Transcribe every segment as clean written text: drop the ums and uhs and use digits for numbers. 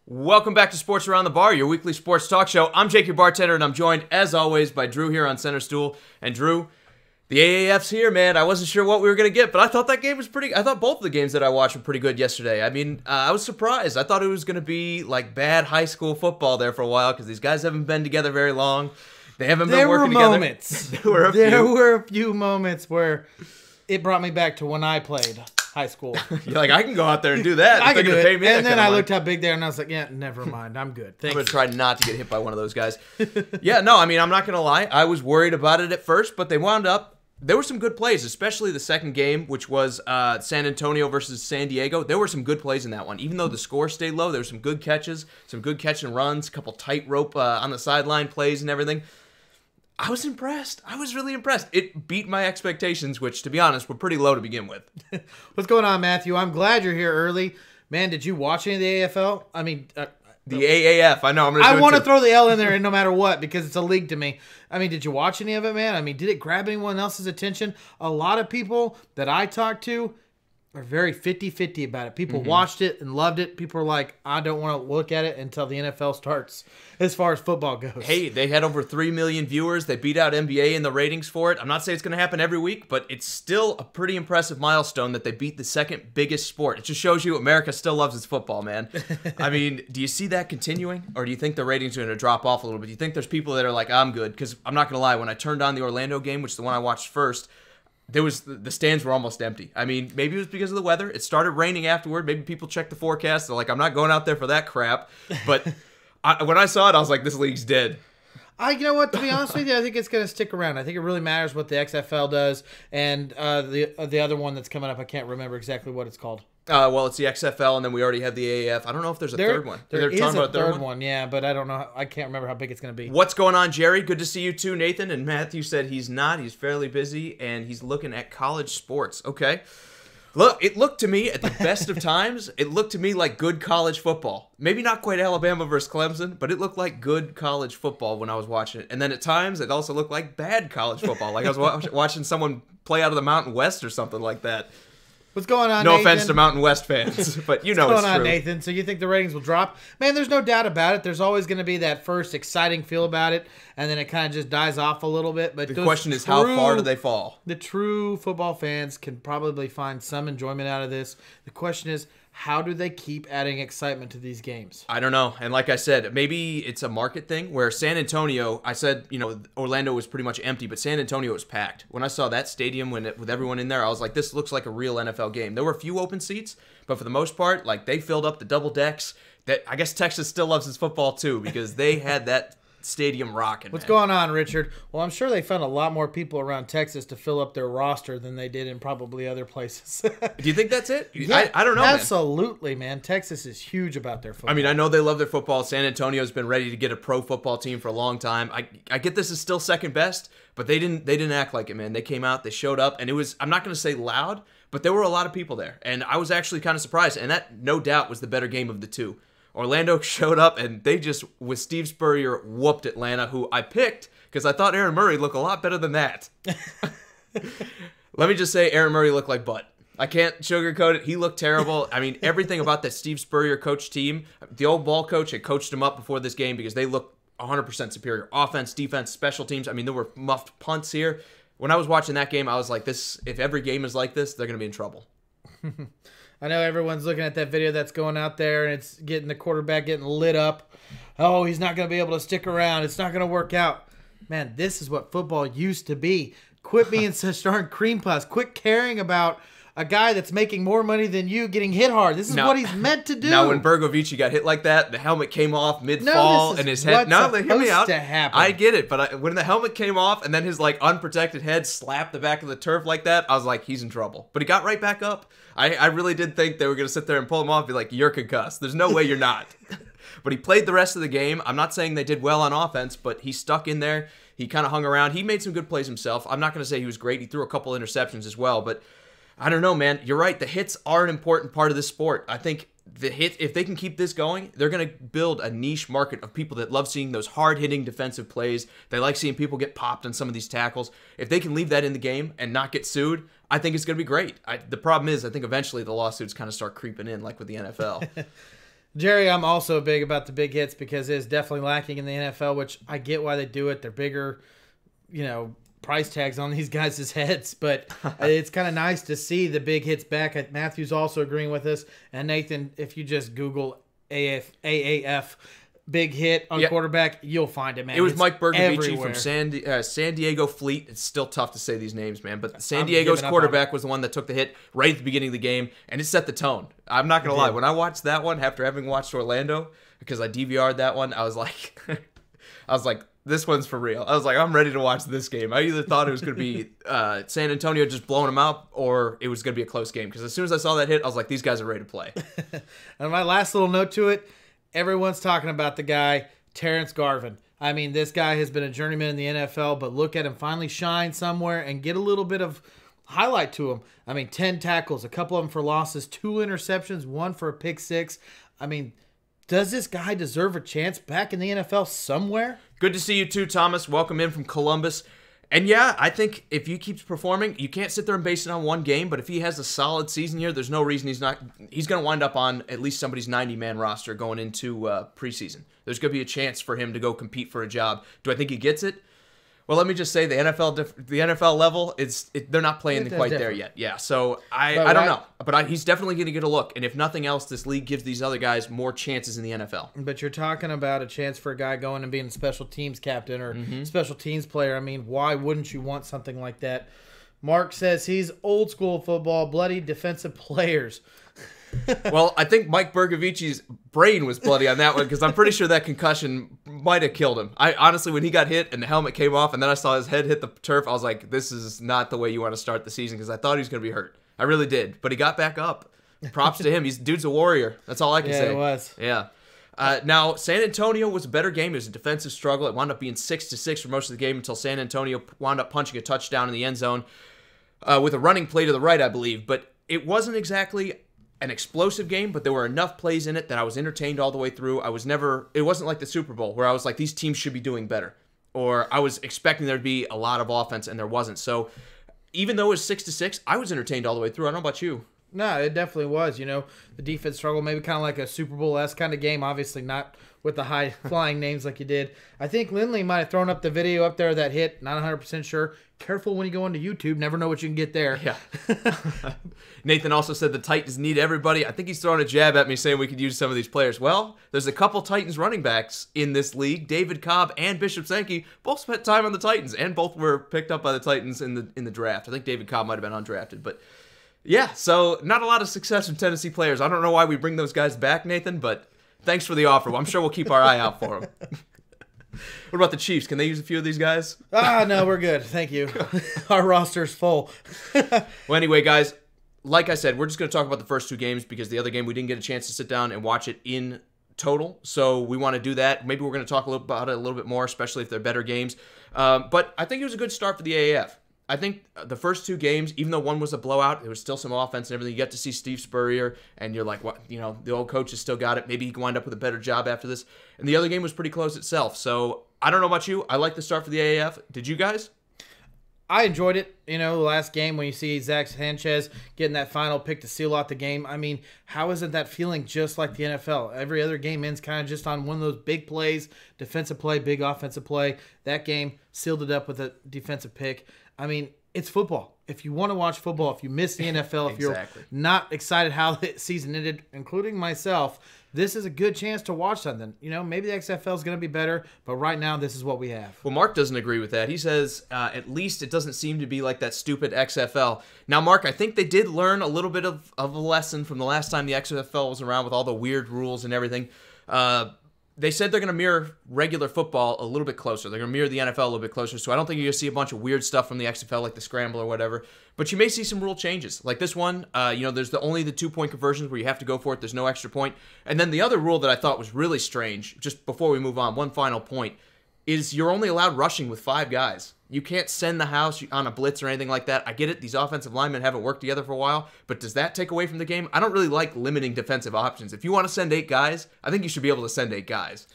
Welcome back to Sports Around the Bar, your weekly sports talk show. I'm Jake, your bartender, and I'm joined, as always, by Drew here on Center Stool. And Drew, the AAF's here, man. I wasn't sure what we were going to get, but I thought that game was I thought both of the games that I watched were pretty good yesterday. I mean, I was surprised. I thought it was going to be like bad high school football there for a while because these guys haven't been together very long. They haven't been working together. There were a few moments where it brought me back to when I played high school. You're like, I can go out there and do that. I can do it. And then I looked how big they are, and I was like, yeah, never mind. I'm good. I'm going to try not to get hit by one of those guys. Yeah, no, I mean, I'm not going to lie. I was worried about it at first, but they wound up. There were some good plays, especially the second game, which was San Antonio versus San Diego. There were some good plays in that one. Even though the score stayed low, there were some good catches, some good catch and runs, a couple tightrope on the sideline plays and everything. I was impressed. I was really impressed. It beat my expectations, which, to be honest, were pretty low to begin with. What's going on, Matthew? I'm glad you're here early. Man, did you watch any of the AFL? I mean... the AAF. I know. I want to throw the L in there no matter what because it's a league to me. I mean, did you watch any of it, man? I mean, did it grab anyone else's attention? A lot of people that I talked to are very 50-50 about it. People watched it and loved it. People are like, I don't want to look at it until the NFL starts as far as football goes. Hey, they had over 3 million viewers. They beat out NBA in the ratings for it. I'm not saying it's going to happen every week, but it's still a pretty impressive milestone that they beat the second biggest sport. It just shows you America still loves its football, man. I mean, do you see that continuing? Or do you think the ratings are going to drop off a little bit? Do you think there's people that are like, I'm good? Because I'm not going to lie, when I turned on the Orlando game, which is the one I watched first, the stands were almost empty. I mean, maybe it was because of the weather. It started raining afterward. Maybe people checked the forecast. They're like, I'm not going out there for that crap. But when I saw it, I was like, this league's dead. You know what? To be honest with you, I think it's going to stick around. I think it really matters what the XFL does, and the other one that's coming up, I can't remember exactly what it's called. Well, it's the XFL, and then we already have the AAF. I don't know if there's a third one. There is a third one, yeah, but I don't know. I can't remember how big it's going to be. What's going on, Jerry? Good to see you too, Nathan. And Matthew said he's not. He's fairly busy, and he's looking at college sports. Okay. Look, it looked to me, at the best of times, it looked to me like good college football. Maybe not quite Alabama versus Clemson, but it looked like good college football when I was watching it. And then at times, it also looked like bad college football. Like I was watching someone play out of the Mountain West or something like that. What's going on, No Nathan? offense to Mountain West fans, but you know it's true. What's going on, Nathan? So you think the ratings will drop? Man, there's no doubt about it. There's always going to be that first exciting feel about it, and then it kind of just dies off a little bit. But the question is, how far do they fall? The true football fans can probably find some enjoyment out of this. The question is, how do they keep adding excitement to these games? I don't know. And like I said, maybe it's a market thing where San Antonio, I said, Orlando was pretty much empty, but San Antonio was packed. When I saw that stadium with everyone in there, I was like, this looks like a real NFL game. There were a few open seats, but for the most part, like they filled up the double decks. That I guess Texas still loves its football too because they had that stadium rocking. What's going on, Richard? Well, I'm sure they found a lot more people around Texas to fill up their roster than they did in probably other places. Do you think that's it? Yeah, I don't know. Absolutely, man. Texas is huge about their football. I mean, I know they love their football. San Antonio's been ready to get a pro football team for a long time. I get this is still second best, but they didn't act like it, man. They came out, they showed up, and it was, I'm not going to say loud, but there were a lot of people there, and I was actually kind of surprised, and that no doubt was the better game of the two. Orlando showed up, and they just, with Steve Spurrier, whooped Atlanta, who I picked because I thought Aaron Murray looked a lot better than that. Let me just say Aaron Murray looked like butt. I can't sugarcoat it. He looked terrible. I mean, everything about that Steve Spurrier coach team, the old ball coach had coached him up before this game because they looked 100% superior. Offense, defense, special teams. I mean, there were muffed punts here. When I was watching that game, I was like, this. If every game is like this, they're going to be in trouble. I know everyone's looking at that video that's going out there, and it's getting the quarterback getting lit up. Oh, he's not going to be able to stick around. It's not going to work out. Man, this is what football used to be. Quit being such darn cream puffs. Quit caring about a guy that's making more money than you getting hit hard. This is what he's meant to do. Now, when Bergovici got hit like that, the helmet came off mid-fall, and his head... No, hear me out. I get it, but when the helmet came off and then his unprotected head slapped the back of the turf like that, I was like, he's in trouble. But he got right back up. I really did think they were going to sit there and pull him off and be like, you're concussed. There's no way you're not. But he played the rest of the game. I'm not saying they did well on offense, but he stuck in there. He kind of hung around. He made some good plays himself. I'm not going to say he was great. He threw a couple interceptions as well, but I don't know, man. You're right. The hits are an important part of this sport. I think the hit, if they can keep this going, they're going to build a niche market of people that love seeing those hard-hitting defensive plays. They like seeing people get popped on some of these tackles. If they can leave that in the game and not get sued, I think it's going to be great. The problem is, I think eventually the lawsuits kind of start creeping in, like with the NFL. Jerry, I'm also big about the big hits because it is definitely lacking in the NFL, which I get why they do it. They're bigger, price tags on these guys' heads, but it's kind of nice to see the big hits back. Matthew's also agreeing with us. And Nathan, if you just Google AAF big hit on quarterback, you'll find it, man. It was Mike Bergovici everywhere. from San Diego Fleet. It's still tough to say these names, man, but San Diego's quarterback was the one that took the hit right at the beginning of the game, and it set the tone. I'm not going to lie. When I watched that one, after having watched Orlando, because I DVR'd that one, I was like, this one's for real. I was like, I'm ready to watch this game. I either thought it was going to be San Antonio just blowing them out, or it was going to be a close game, because as soon as I saw that hit, I was like, these guys are ready to play. And my last little note to it, everyone's talking about the guy, Terrence Garvin. I mean, this guy has been a journeyman in the NFL, but look at him finally shine somewhere and get a little bit of highlight to him. I mean, 10 tackles, a couple of them for losses, 2 interceptions, 1 for a pick 6. I mean, does this guy deserve a chance back in the NFL somewhere? Good to see you too, Thomas. Welcome in from Columbus. And yeah, I think if he keeps performing, you can't sit there and base it on one game, but if he has a solid season here, there's no reason he's going to wind up on at least somebody's 90-man roster going into preseason. There's going to be a chance for him to go compete for a job. Do I think he gets it? Well, let me just say the NFL level, they're not playing quite there yet. Yeah, so I don't know. But he's definitely going to get a look. And if nothing else, this league gives these other guys more chances in the NFL. But you're talking about a chance for a guy going and being a special teams captain or special teams player. I mean, why wouldn't you want something like that? Mark says he's old school football, bloody defensive players. Well, I think Mike Bergovici's brain was bloody on that one because I'm pretty sure that concussion might have killed him. I honestly, when he got hit and the helmet came off and then I saw his head hit the turf, I was like, this is not the way you want to start the season because I thought he was going to be hurt. I really did. But he got back up. Props to him. Dude's a warrior. That's all I can say. Yeah, it was. Yeah. Now, San Antonio was a better game. It was a defensive struggle. It wound up being 6-6 for most of the game until San Antonio wound up punching a touchdown in the end zone with a running play to the right, I believe. But it wasn't exactly an explosive game, but there were enough plays in it that I was entertained all the way through. It wasn't like the Super Bowl where I was like, these teams should be doing better. Or I was expecting there to be a lot of offense and there wasn't. So even though it was 6-6, I was entertained all the way through. I don't know about you. No, it definitely was. The defense struggle, maybe kind of like a Super Bowl-esque kind of game. Obviously not with the high-flying names like you did. I think Lindley might have thrown up the video up there that hit. Not 100% sure. Careful when you go into YouTube. Never know what you can get there. Yeah. Nathan also said the Titans need everybody. I think he's throwing a jab at me saying we could use some of these players. Well, there's a couple Titans running backs in this league. David Cobb and Bishop Sankey both spent time on the Titans, and both were picked up by the Titans in the draft. I think David Cobb might have been undrafted, but yeah, so not a lot of success from Tennessee players. I don't know why we bring those guys back, Nathan, but thanks for the offer. Well, I'm sure we'll keep our eye out for them. What about the Chiefs? Can they use a few of these guys? No, we're good. Thank you. Our roster's full. Well, anyway, guys, like I said, we're just going to talk about the first 2 games because the other game we didn't get a chance to sit down and watch it in total. So we want to do that. Maybe we're going to talk about it a little bit more, especially if they're better games. But I think it was a good start for the AAF. I think the first 2 games, even though one was a blowout, there was still some offense and everything. You get to see Steve Spurrier, and you're like, what? The old coach has still got it. Maybe he can wind up with a better job after this. And the other game was pretty close itself. So I don't know about you. I like the start for the AAF. Did you guys? I enjoyed it. The last game when you see Zach Sanchez getting that final pick to seal out the game. I mean, how isn't that feeling just like the NFL? Every other game ends kind of just on one of those big plays, defensive play, big offensive play. That game sealed it up with a defensive pick. I mean, it's football. If you want to watch football, if you miss the NFL, if you're not excited how the season ended, including myself, this is a good chance to watch something. Maybe the XFL is going to be better, but right now this is what we have. Well, Mark doesn't agree with that. He says, at least it doesn't seem to be like that stupid XFL. Now, Mark, I think they did learn a little bit of a lesson from the last time the XFL was around with all the weird rules and everything. They said they're going to mirror regular football a little bit closer. They're going to mirror the NFL a little bit closer. So I don't think you're going to see a bunch of weird stuff from the XFL like the scramble or whatever. But you may see some rule changes. Like this one, there's only the 2-point conversions where you have to go for it. There's no extra point. And then the other rule that I thought was really strange, just before we move on, one final point, is you're only allowed rushing with 5 guys. You can't send the house on a blitz or anything like that. I get it. These offensive linemen haven't worked together for a while, but does that take away from the game? I don't really like limiting defensive options. If you want to send 8 guys, I think you should be able to send 8 guys.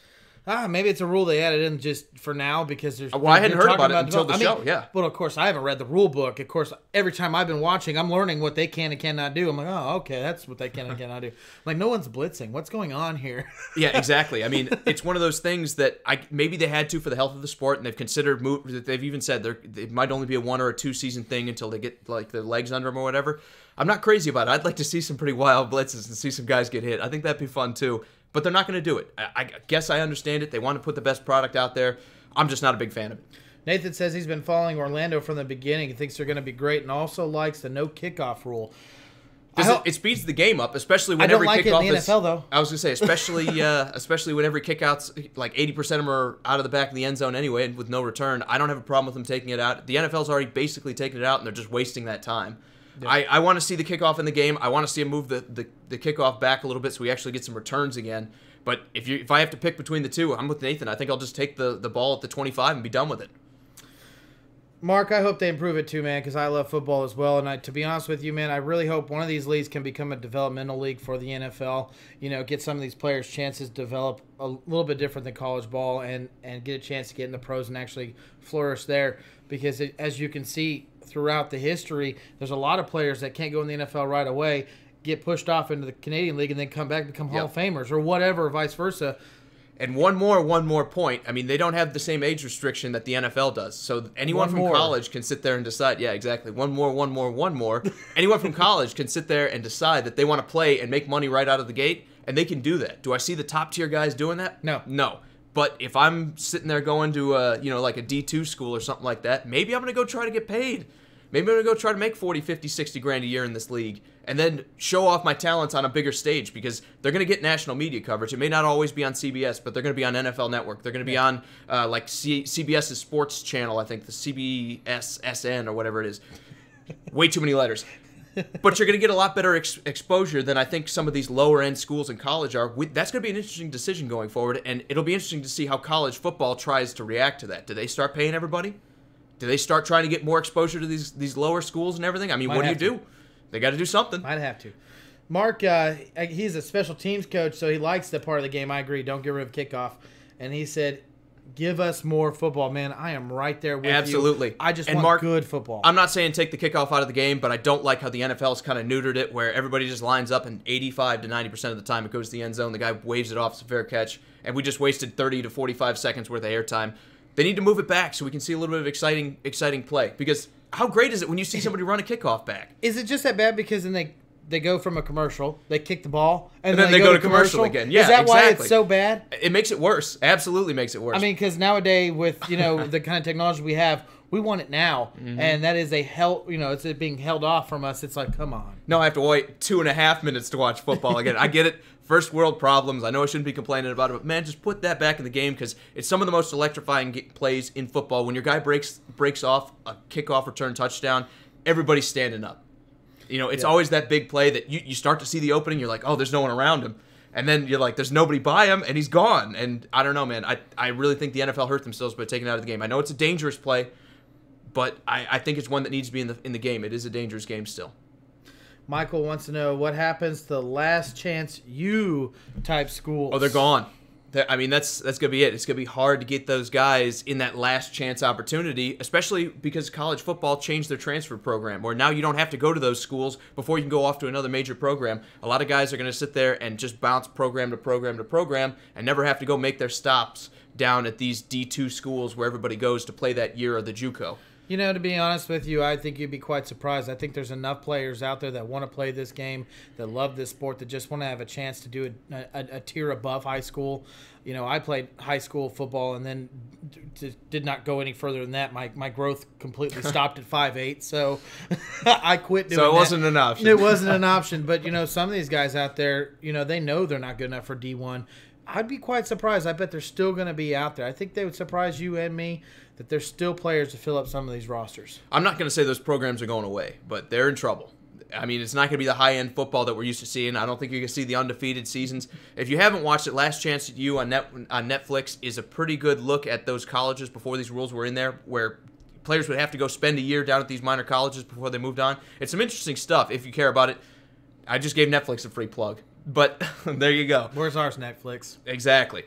Maybe it's a rule they added in just for now because there's. Well, I hadn't heard about it until the show. Yeah. Well, of course, I haven't read the rule book. Of course, every time I've been watching, I'm learning what they can and cannot do. I'm like, oh, okay, that's what they can and cannot do. I'm like, no one's blitzing. What's going on here? Yeah, exactly. I mean, it's one of those things that maybe they had to for the health of the sport, and they've considered they've even said it might only be a 1 or a 2 season thing until they get like their legs under them or whatever. I'm not crazy about it. I'd like to see some pretty wild blitzes and see some guys get hit. I think that'd be fun too. But they're not going to do it. I guess I understand it. They want to put the best product out there. I'm just not a big fan of it. Nathan says he's been following Orlando from the beginning. He thinks they're going to be great and also likes the no kickoff rule. It speeds the game up, especially when I don't every like kickoff it in the NFL, though. I was going to say, especially when every kickout's like 80% of them are out of the back of the end zone anyway and with no return. I don't have a problem with them taking it out. The NFL's already basically taken it out, and they're just wasting that time. Yeah. I want to see the kickoff in the game. I want to see him move the kickoff back a little bit so we actually get some returns again. But if I have to pick between the two, I'm with Nathan. I think I'll just take the ball at the 25 and be done with it. Mark, I hope they improve it too, man, because I love football as well. And to be honest with you, man, I really hope one of these leagues can become a developmental league for the NFL. You know, get some of these players chances to develop a little bit different than college ball and get a chance to get in the pros and actually flourish there. Because as you can see throughout the history, there's a lot of players that can't go in the NFL right away, get pushed off into the Canadian League, and then come back and become Hall of Famers or whatever, or vice versa. And one more point. I mean, they don't have the same age restriction that the NFL does. So anyone from college can sit there and decide, yeah, exactly, one more. Anyone from college can sit there and decide that they want to play and make money right out of the gate, and they can do that. Do I see the top-tier guys doing that? No. But if I'm sitting there going to like a D2 school or something like that, maybe I'm going to go try to get paid. Maybe I'm going to go try to make 40, 50, 60 grand a year in this league and then show off my talents on a bigger stage because they're going to get national media coverage. It may not always be on CBS, but they're going to be on NFL Network. They're going to be on like CBS's sports channel, I think, the CBSSN or whatever it is. Way too many letters. But you're going to get a lot better exposure than I think some of these lower-end schools in college are. That's going to be an interesting decision going forward, and it'll be interesting to see how college football tries to react to that. Do they start paying everybody? Do they start trying to get more exposure to these lower schools and everything? I mean, what do you do? They got to do something. Might have to. Mark, he's a special teams coach, so he likes that part of the game. I agree. Don't get rid of kickoff. And he said, give us more football, man. I am right there with you. Absolutely. I just want good football. I'm not saying take the kickoff out of the game, but I don't like how the NFL's kind of neutered it, where everybody just lines up and 85 to 90% of the time it goes to the end zone. The guy waves it off. It's a fair catch. And we just wasted 30 to 45 seconds worth of airtime. They need to move it back so we can see a little bit of exciting play. Because how great is it when you see somebody run a kickoff back? Is it just that bad because then they go from a commercial, they kick the ball, and then they go to commercial again? Yeah, is that why it's so bad? It makes it worse. Absolutely makes it worse. I mean, because nowadays with the kind of technology we have, we want it now, and that is it's being held off from us. It's like, come on. No, I have to wait 2.5 minutes to watch football again. I get it. First world problems. I know I shouldn't be complaining about it, but man, just put that back in the game because it's some of the most electrifying plays in football. When your guy breaks off a kickoff return touchdown, everybody's standing up. It's always that big play that you start to see the opening. You're like, oh, there's no one around him. And then you're like, there's nobody by him, and he's gone. And I don't know, man. I really think the NFL hurt themselves by taking it out of the game. I know it's a dangerous play, but I think it's one that needs to be in the game. It is a dangerous game still. Michael wants to know what happens to the last chance you type schools. Oh, they're gone. I mean, that's going to be it. It's going to be hard to get those guys in that last chance opportunity, especially because college football changed their transfer program, where now you don't have to go to those schools before you can go off to another major program. A lot of guys are going to sit there and just bounce program to program to program and never have to go make their stops down at these D2 schools where everybody goes to play that year of the JUCO. To be honest with you, I think you'd be quite surprised. I think there's enough players out there that want to play this game, that love this sport, that just want to have a chance to do a tier above high school. I played high school football and then did not go any further than that. My growth completely stopped at 5'8", so I quit doing that. So it wasn't an option. It wasn't an option, but, some of these guys out there, they know they're not good enough for D1. I'd be quite surprised. I bet they're still going to be out there. I think they would surprise you and me that there's still players to fill up some of these rosters. I'm not going to say those programs are going away, but they're in trouble. I mean, it's not going to be the high-end football that we're used to seeing. I don't think you're going to see the undefeated seasons. If you haven't watched it, Last Chance at You on Netflix is a pretty good look at those colleges before these rules were in there, where players would have to go spend a year down at these minor colleges before they moved on. It's some interesting stuff if you care about it. I just gave Netflix a free plug, but there you go. Where's ours, Netflix? Exactly.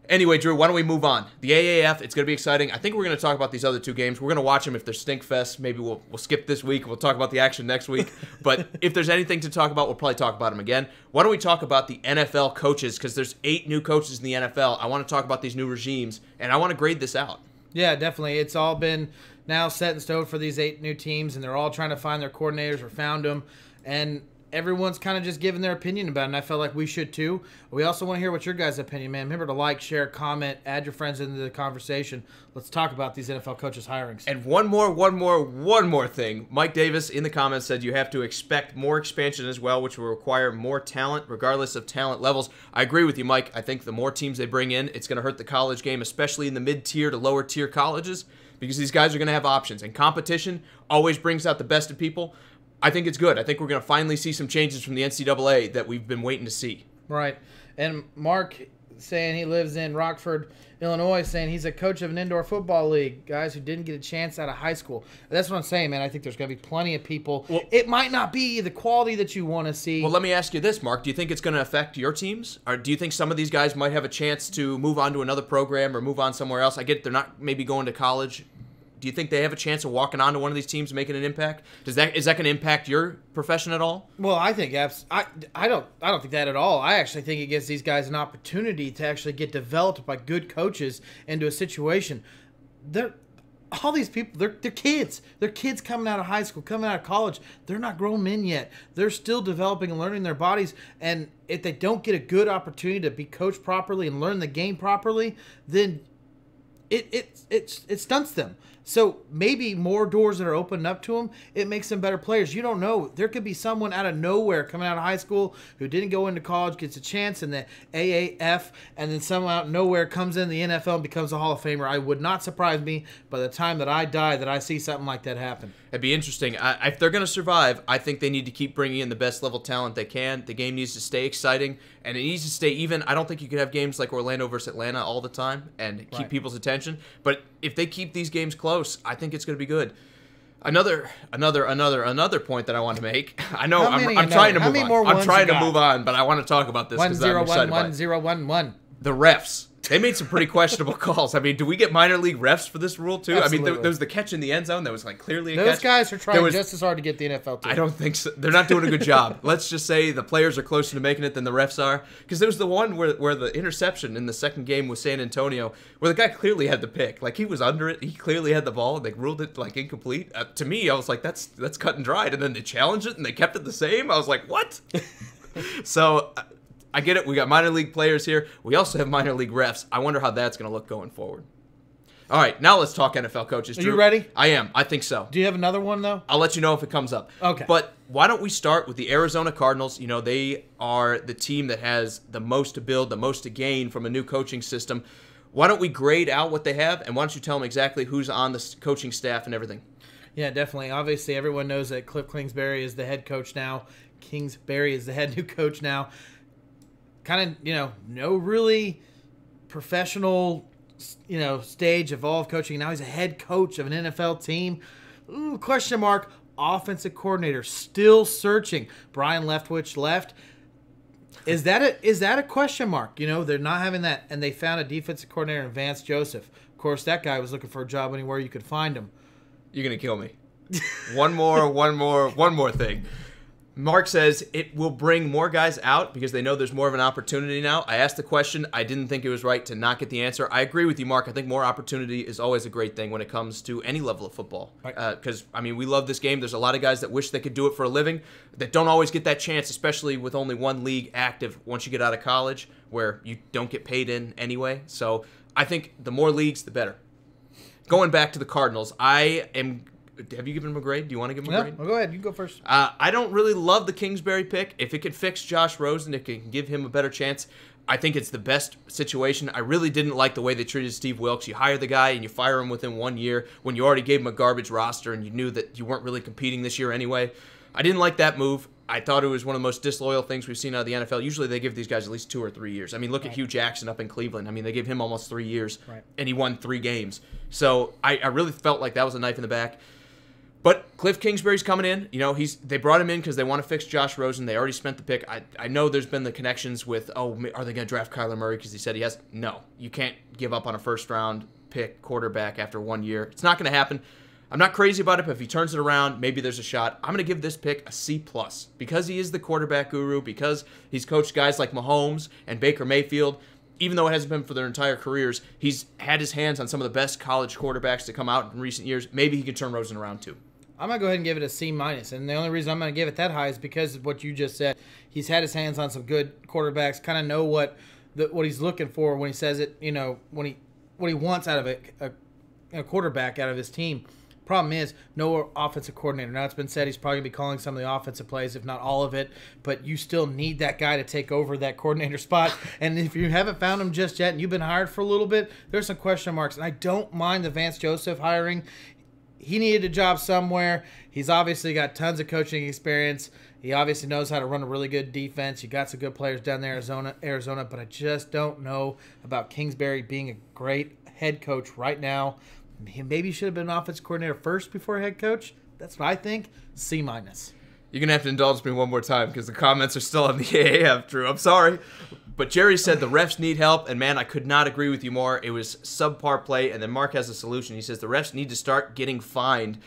Anyway, Drew, why don't we move on? The AAF, it's going to be exciting. I think we're going to talk about these other two games. We're going to watch them if they're stink fest. Maybe we'll skip this week. We'll talk about the action next week. But if there's anything to talk about, we'll probably talk about them again. Why don't we talk about the NFL coaches? Because there's 8 new coaches in the NFL. I want to talk about these new regimes, and I want to grade this out. Yeah, definitely. It's all been now set in stone for these 8 new teams, and they're all trying to find their coordinators or found them. And everyone's kind of just giving their opinion about it, and I felt like we should too. We also want to hear what your guys' opinion, man. Remember to like, share, comment, add your friends into the conversation. Let's talk about these NFL coaches' hirings. And one more thing. Mike Davis in the comments said you have to expect more expansion as well, which will require more talent, regardless of talent levels. I agree with you, Mike. I think the more teams they bring in, it's going to hurt the college game, especially in the mid-tier to lower-tier colleges, because these guys are going to have options. And competition always brings out the best in people. I think it's good. I think we're going to finally see some changes from the NCAA that we've been waiting to see. Right. And Mark saying he lives in Rockford, Illinois, saying he's a coach of an indoor football league, guys who didn't get a chance out of high school. That's what I'm saying, man. I think there's going to be plenty of people. Well, it might not be the quality that you want to see. Well, let me ask you this, Mark. Do you think it's going to affect your teams? Or do you think some of these guys might have a chance to move on to another program or move on somewhere else? I get they're not maybe going to college. Do you think they have a chance of walking onto one of these teams and making an impact? Is that going to impact your profession at all? Well, I think I don't think that at all. I actually think it gives these guys an opportunity to actually get developed by good coaches into a situation. All these people, they're kids. They're kids coming out of high school, coming out of college. They're not grown men yet. They're still developing and learning their bodies. And if they don't get a good opportunity to be coached properly and learn the game properly, then it stunts them. So maybe more doors that are opened up to them, it makes them better players. You don't know. There could be someone out of nowhere coming out of high school who didn't go into college, gets a chance in the AAF, and then someone out of nowhere comes in the NFL and becomes a Hall of Famer. I would not surprise me by the time that I die that I see something like that happen. It'd be interesting. If they're going to survive, I think they need to keep bringing in the best level talent they can. The game needs to stay exciting, and it needs to stay even. I don't think you could have games like Orlando versus Atlanta all the time and keep people's attention. But if they keep these games close, I think it's going to be good. Another point that I want to make. I know I'm trying to move on. I'm trying to move on, but I want to talk about this because I'm excited about it. 1-0-1-1-0-1-1. The refs. They made some pretty questionable calls. I mean, do we get minor league refs for this rule, too? Absolutely. I mean, there was the catch in the end zone that was like clearly a catch. Those guys are trying just as hard to get the NFL to. I don't think so. They're not doing a good job. Let's just say the players are closer to making it than the refs are. Because there was the one where the interception in the second game with San Antonio, where the guy clearly had the pick. Like, he was under it. He clearly had the ball. They ruled it, like, incomplete. To me, I was like, that's cut and dried. And then they challenged it, and they kept it the same. I was like, what? So I get it. We got minor league players here. We also have minor league refs. I wonder how that's going to look going forward. All right, now let's talk NFL coaches. Are you ready? I am. I think so. Do you have another one, though? I'll let you know if it comes up. Okay. But why don't we start with the Arizona Cardinals? You know, they are the team that has the most to build, the most to gain from a new coaching system. Why don't we grade out what they have, and why don't you tell them exactly who's on the coaching staff and everything? Yeah, definitely. Obviously, everyone knows that Cliff Kingsbury is the head coach now. Kingsbury is the head new coach now. Kind of, no really professional, stage of all of coaching. Now he's a head coach of an NFL team. Ooh, question mark. Offensive coordinator still searching. Brian Leftwich left. Is that a question mark? They're not having that, and they found a defensive coordinator in Vance Joseph. Of course, that guy was looking for a job anywhere you could find him. You're gonna kill me. One more thing. Mark says it will bring more guys out because they know there's more of an opportunity now. I asked the question. I didn't think it was right to not get the answer. I agree with you, Mark. I think more opportunity is always a great thing when it comes to any level of football. Because, we love this game. There's a lot of guys that wish they could do it for a living that don't always get that chance, especially with only one league active once you get out of college where you don't get paid in anyway. So I think the more leagues, the better. Going back to the Cardinals, have you given him a grade? Do you want to give him a grade? Well, go ahead. You go first. I don't really love the Kingsbury pick. If it can fix Josh Rosen, if it can give him a better chance, I think it's the best situation. I really didn't like the way they treated Steve Wilkes. You hire the guy and you fire him within 1 year when you already gave him a garbage roster and you knew that you weren't really competing this year anyway. I didn't like that move. I thought it was one of the most disloyal things we've seen out of the NFL. Usually they give these guys at least 2 or 3 years. Look at Hugh Jackson up in Cleveland. They gave him almost 3 years, and he won 3 games. So I really felt like that was a knife in the back. But Cliff Kingsbury's coming in. You know, they brought him in because they want to fix Josh Rosen. They already spent the pick. I know there's been the connections with, are they going to draft Kyler Murray because he said he has? No. You can't give up on a first-round pick quarterback after 1 year. It's not going to happen. I'm not crazy about it, but if he turns it around, maybe there's a shot. I'm going to give this pick a C+. Because he is the quarterback guru, because he's coached guys like Mahomes and Baker Mayfield. Even though it hasn't been for their entire careers, he's had his hands on some of the best college quarterbacks to come out in recent years. Maybe he can turn Rosen around too. I'm going to go ahead and give it a C-. And the only reason I'm going to give it that high is because of what you just said. He's had his hands on some good quarterbacks, kind of know what he's looking for when he says it, you know, what he wants out of a quarterback out of his team. Problem is, no offensive coordinator. Now, it's been said he's probably going to be calling some of the offensive plays, if not all of it, but you still need that guy to take over that coordinator spot. And if you haven't found him just yet and you've been hired for a little bit, there's some question marks. And I don't mind the Vance Joseph hiring. He needed a job somewhere. He's obviously got tons of coaching experience. He obviously knows how to run a really good defense. You got some good players down there in Arizona, but I just don't know about Kingsbury being a great head coach right now. Maybe he should have been an offensive coordinator first before head coach. That's what I think. C-. You're going to have to indulge me one more time because the comments are still on the AAF, Drew. I'm sorry. But Jerry said the refs need help, and, man, I could not agree with you more. It was subpar play, and then Mark has a solution. He says the refs need to start getting fined.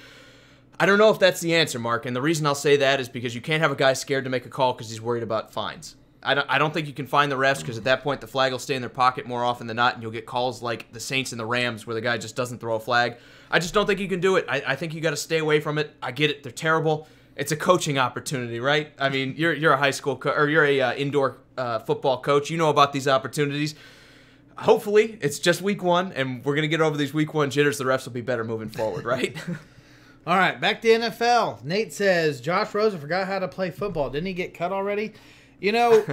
I don't know if that's the answer, Mark, and the reason I'll say that is because you can't have a guy scared to make a call because he's worried about fines. I don't think you can find the refs because at that point the flag will stay in their pocket more often than not, and you'll get calls like the Saints and the Rams where the guy just doesn't throw a flag. I just don't think you can do it. I think you got to stay away from it. I get it; they're terrible. It's a coaching opportunity, right? I mean, you're a high school or you're a indoor football coach. You know about these opportunities. Hopefully, it's just week one, and we're gonna get over these week one jitters. The refs will be better moving forward, right? All right, back to NFL. Nate says Josh Rosen forgot how to play football. Didn't he get cut already? You know,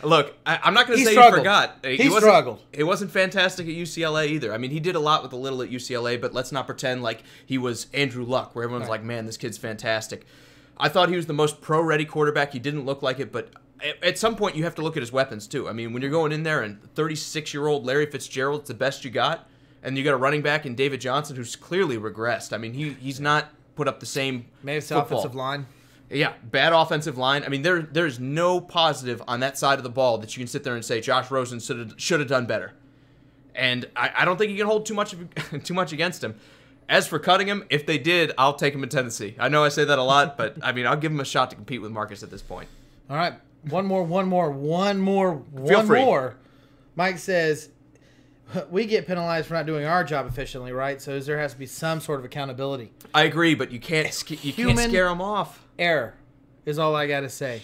look, I'm not going to say struggled. he forgot. He struggled. It wasn't fantastic at UCLA either. I mean, he did a lot with a little at UCLA, but let's not pretend like he was Andrew Luck, where everyone's like, man, this kid's fantastic. I thought he was the most pro-ready quarterback. He didn't look like it, but at some point you have to look at his weapons too. I mean, when you're going in there and 36-year-old Larry Fitzgerald's the best you got, and you got a running back in David Johnson who's clearly regressed. I mean, he's not put up the same Maybe it's the offensive line. Yeah, bad offensive line. I mean, there's no positive on that side of the ball that you can sit there and say Josh Rosen should have done better. And I don't think you can hold too much against him. As for cutting him, if they did, I'll take him in Tennessee. I know I say that a lot, but I mean, I'll give him a shot to compete with Marcus at this point. All right, one more. Feel free. Mike says, we get penalized for not doing our job efficiently, right? So there has to be some sort of accountability. I agree, but you can't scare them off. Error is all I got to say.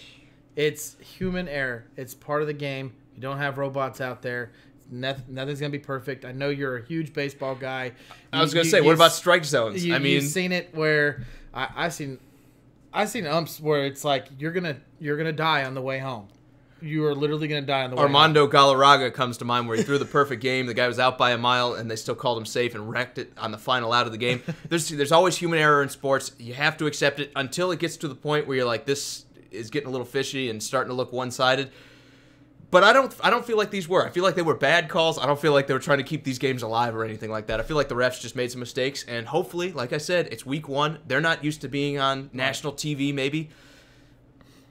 It's human error. It's part of the game. You don't have robots out there. Nothing's going to be perfect. I know you're a huge baseball guy. I was going to say, what about strike zones? You've seen it where I've seen umps where it's like you're gonna die on the way home. You are literally going to die on the way home. Armando Galarraga comes to mind where he threw the perfect game. The guy was out by a mile, and they still called him safe and wrecked it on the final out of the game. There's always human error in sports. You have to accept it until it gets to the point where you're like, this is getting a little fishy and starting to look one-sided. But I don't feel like these were. I feel like they were bad calls. I don't feel like they were trying to keep these games alive or anything like that. I feel like the refs just made some mistakes, and hopefully, like I said, it's week one. They're not used to being on national TV, maybe.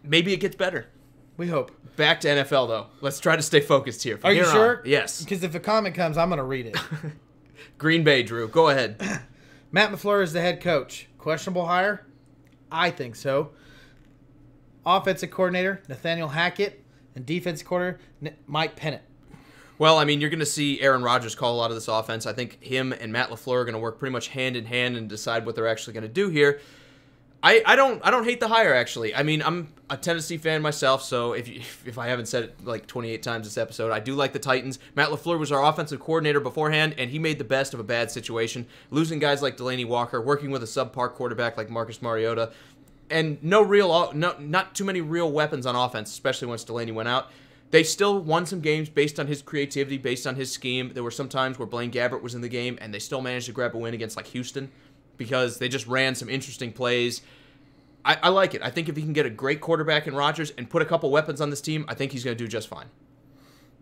Maybe it gets better. We hope. Back to NFL, though. Let's try to stay focused here. Are you sure? Yes. Because if a comment comes, I'm going to read it. Green Bay, Drew. Go ahead. Matt LaFleur is the head coach. Questionable hire? I think so. Offensive coordinator, Nathaniel Hackett. And defensive coordinator, Mike Pennant. Well, I mean, you're going to see Aaron Rodgers call a lot of this offense. I think him and Matt LaFleur are going to work pretty much hand in hand and decide what they're actually going to do here. I don't hate the hire, actually. I mean, I'm a Tennessee fan myself, so if I haven't said it like 28 times this episode, I do like the Titans. Matt LaFleur was our offensive coordinator beforehand, and he made the best of a bad situation, losing guys like Delaney Walker, working with a subpar quarterback like Marcus Mariota, and not too many real weapons on offense, especially once Delaney went out. They still won some games based on his creativity, based on his scheme. There were some times where Blaine Gabbert was in the game, and they still managed to grab a win against like Houston, because they just ran some interesting plays. I like it. I think if he can get a great quarterback in Rodgers and put a couple weapons on this team, I think he's going to do just fine.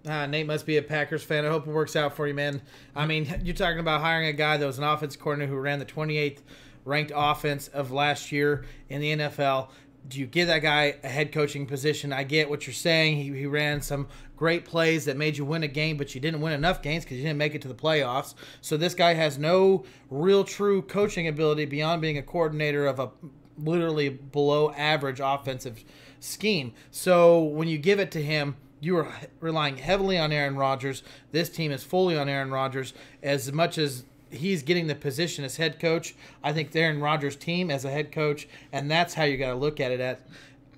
Nate must be a Packers fan. I hope it works out for you, man. I mean, you're talking about hiring a guy that was an offensive coordinator who ran the 28th ranked offense of last year in the NFL. Do you give that guy a head coaching position? I get what you're saying. He ran some great plays that made you win a game, but you didn't win enough games because you didn't make it to the playoffs. So this guy has no real true coaching ability beyond being a coordinator of a literally below average offensive scheme. So when you give it to him, you are relying heavily on Aaron Rodgers. This team is fully on Aaron Rodgers. As much as he's getting the position as head coach, I think Aaron Rodgers' team as a head coach, and that's how you got to look at it.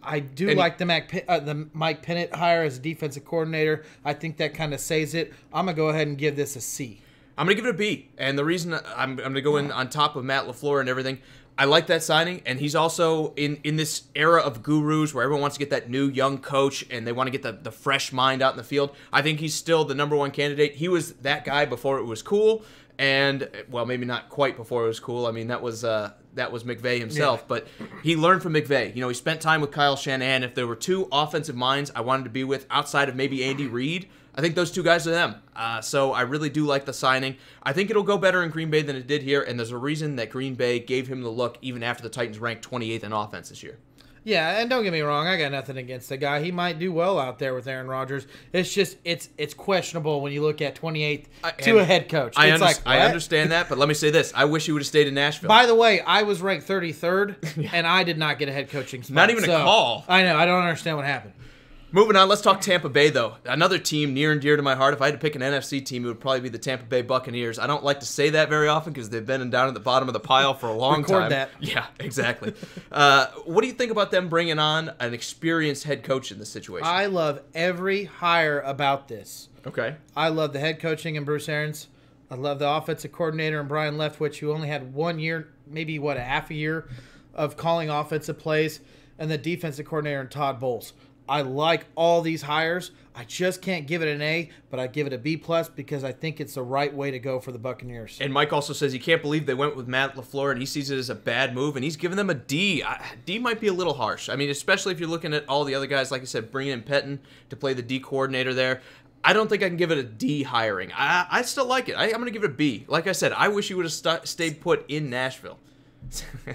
I do like the Mike Pennant hire as a defensive coordinator. I think that kind of saves it. I'm going to go ahead and give this a C. I'm going to give it a B. And the reason I'm going to go in on top of Matt LaFleur and everything, I like that signing, and he's also in this era of gurus where everyone wants to get that new young coach and they want to get the fresh mind out in the field. I think he's still the number one candidate. He was that guy before it was cool, and, well, maybe not quite before it was cool. I mean, that was McVay himself, but he learned from McVay. You know, he spent time with Kyle Shanahan. If there were two offensive minds I wanted to be with outside of maybe Andy Reid, I think those two guys are them. So I really do like the signing. I think it'll go better in Green Bay than it did here, and there's a reason that Green Bay gave him the look even after the Titans ranked 28th in offense this year. Yeah, and don't get me wrong, I got nothing against the guy. He might do well out there with Aaron Rodgers. It's just it's questionable when you look at 28th to a head coach. I understand that, but let me say this. I wish he would have stayed in Nashville. By the way, I was ranked 33rd, and I did not get a head coaching spot. Not even a call. I know. I don't understand what happened. Moving on, let's talk Tampa Bay, though. Another team near and dear to my heart. If I had to pick an NFC team, it would probably be the Tampa Bay Buccaneers. I don't like to say that very often because they've been down at the bottom of the pile for a long time. Record that. Yeah, exactly. What do you think about them bringing on an experienced head coach in this situation? I love every hire about this. Okay. I love the head coaching in Bruce Arians. I love the offensive coordinator in Brian Leftwich, who only had 1 year, maybe, a half a year of calling offensive plays, and the defensive coordinator in Todd Bowles. I like all these hires. I just can't give it an A, but I give it a B+ because I think it's the right way to go for the Buccaneers. And Mike also says he can't believe they went with Matt LaFleur, and he sees it as a bad move, and he's giving them a D. D might be a little harsh. I mean, especially if you're looking at all the other guys, like I said, bringing in Pettin to play the D coordinator there. I don't think I can give it a D hiring. I still like it. I'm going to give it a B. Like I said, I wish he would have stayed put in Nashville. You're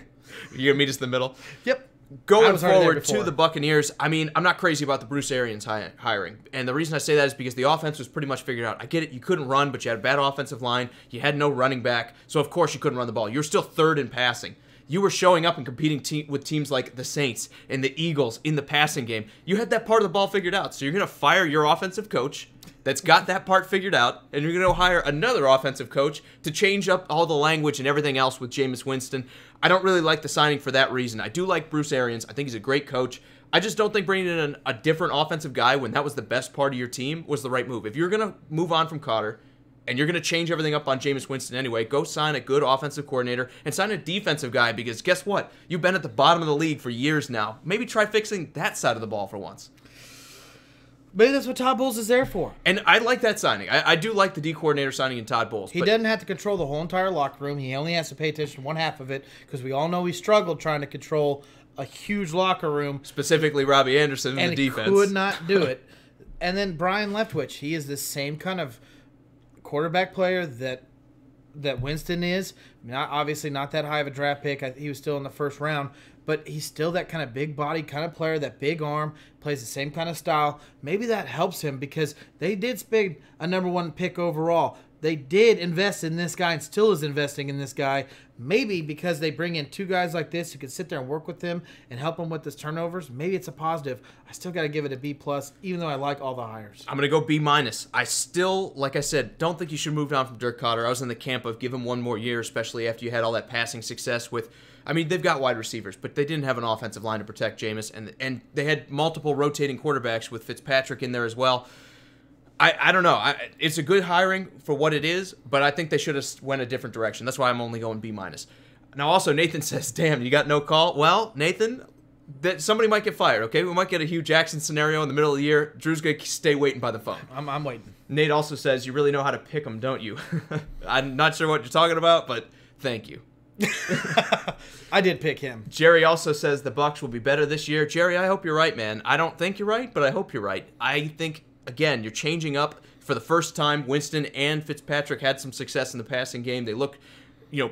going to meet us in the middle? Yep. Going forward to the Buccaneers, I mean, I'm not crazy about the Bruce Arians hiring. And the reason I say that is because the offense was pretty much figured out. I get it. You couldn't run, but you had a bad offensive line. You had no running back. So, of course, you couldn't run the ball. You're still third in passing. You were showing up and competing with teams like the Saints and the Eagles in the passing game. You had that part of the ball figured out. So you're going to fire your offensive coach that's got that part figured out, and you're going to hire another offensive coach to change up all the language and everything else with Jameis Winston. I don't really like the signing for that reason. I do like Bruce Arians. I think he's a great coach. I just don't think bringing in a different offensive guy when that was the best part of your team was the right move. If you're going to move on from Cotter and you're going to change everything up on Jameis Winston anyway, go sign a good offensive coordinator and sign a defensive guy because guess what? You've been at the bottom of the league for years now. Maybe try fixing that side of the ball for once. Maybe that's what Todd Bowles is there for. And I like that signing. I do like the D coordinator signing in Todd Bowles. He doesn't have to control the whole entire locker room. He only has to pay attention to one half of it because we all know he struggled trying to control a huge locker room. Specifically Robbie Anderson in the defense. And he could not do it. And then Brian Leftwich, he is the same kind of quarterback player that Winston is. Obviously not that high of a draft pick. He was still in the first round. But he's still that kind of big body kind of player, that big arm, plays the same kind of style. Maybe that helps him because they did spend a number 1 pick overall. They did invest in this guy and still is investing in this guy. Maybe because they bring in 2 guys like this who can sit there and work with him and help him with his turnovers. Maybe it's a positive. I still got to give it a B+, even though I like all the hires. I'm going to go B-. I still, like I said, don't think you should move on from Dirk Cotter. I was in the camp of give him 1 more year, especially after you had all that passing success with... I mean, they've got wide receivers, but they didn't have an offensive line to protect Jameis, and they had multiple rotating quarterbacks with Fitzpatrick in there as well. I don't know. It's a good hiring for what it is, but I think they should have went a different direction. That's why I'm only going B-. Now, also, Nathan says, damn, you got no call? Well, Nathan, that somebody might get fired, okay? We might get a Hugh Jackson scenario in the middle of the year. Drew's going to stay waiting by the phone. I'm waiting. Nate also says, you really know how to pick them, don't you? I'm not sure what you're talking about, but thank you. I did pick him. Jerry also says the Bucs will be better this year. Jerry, I hope you're right, man. I don't think you're right, but I hope you're right. I think, again, you're changing up for the first time. Winston and Fitzpatrick had some success in the passing game. They look,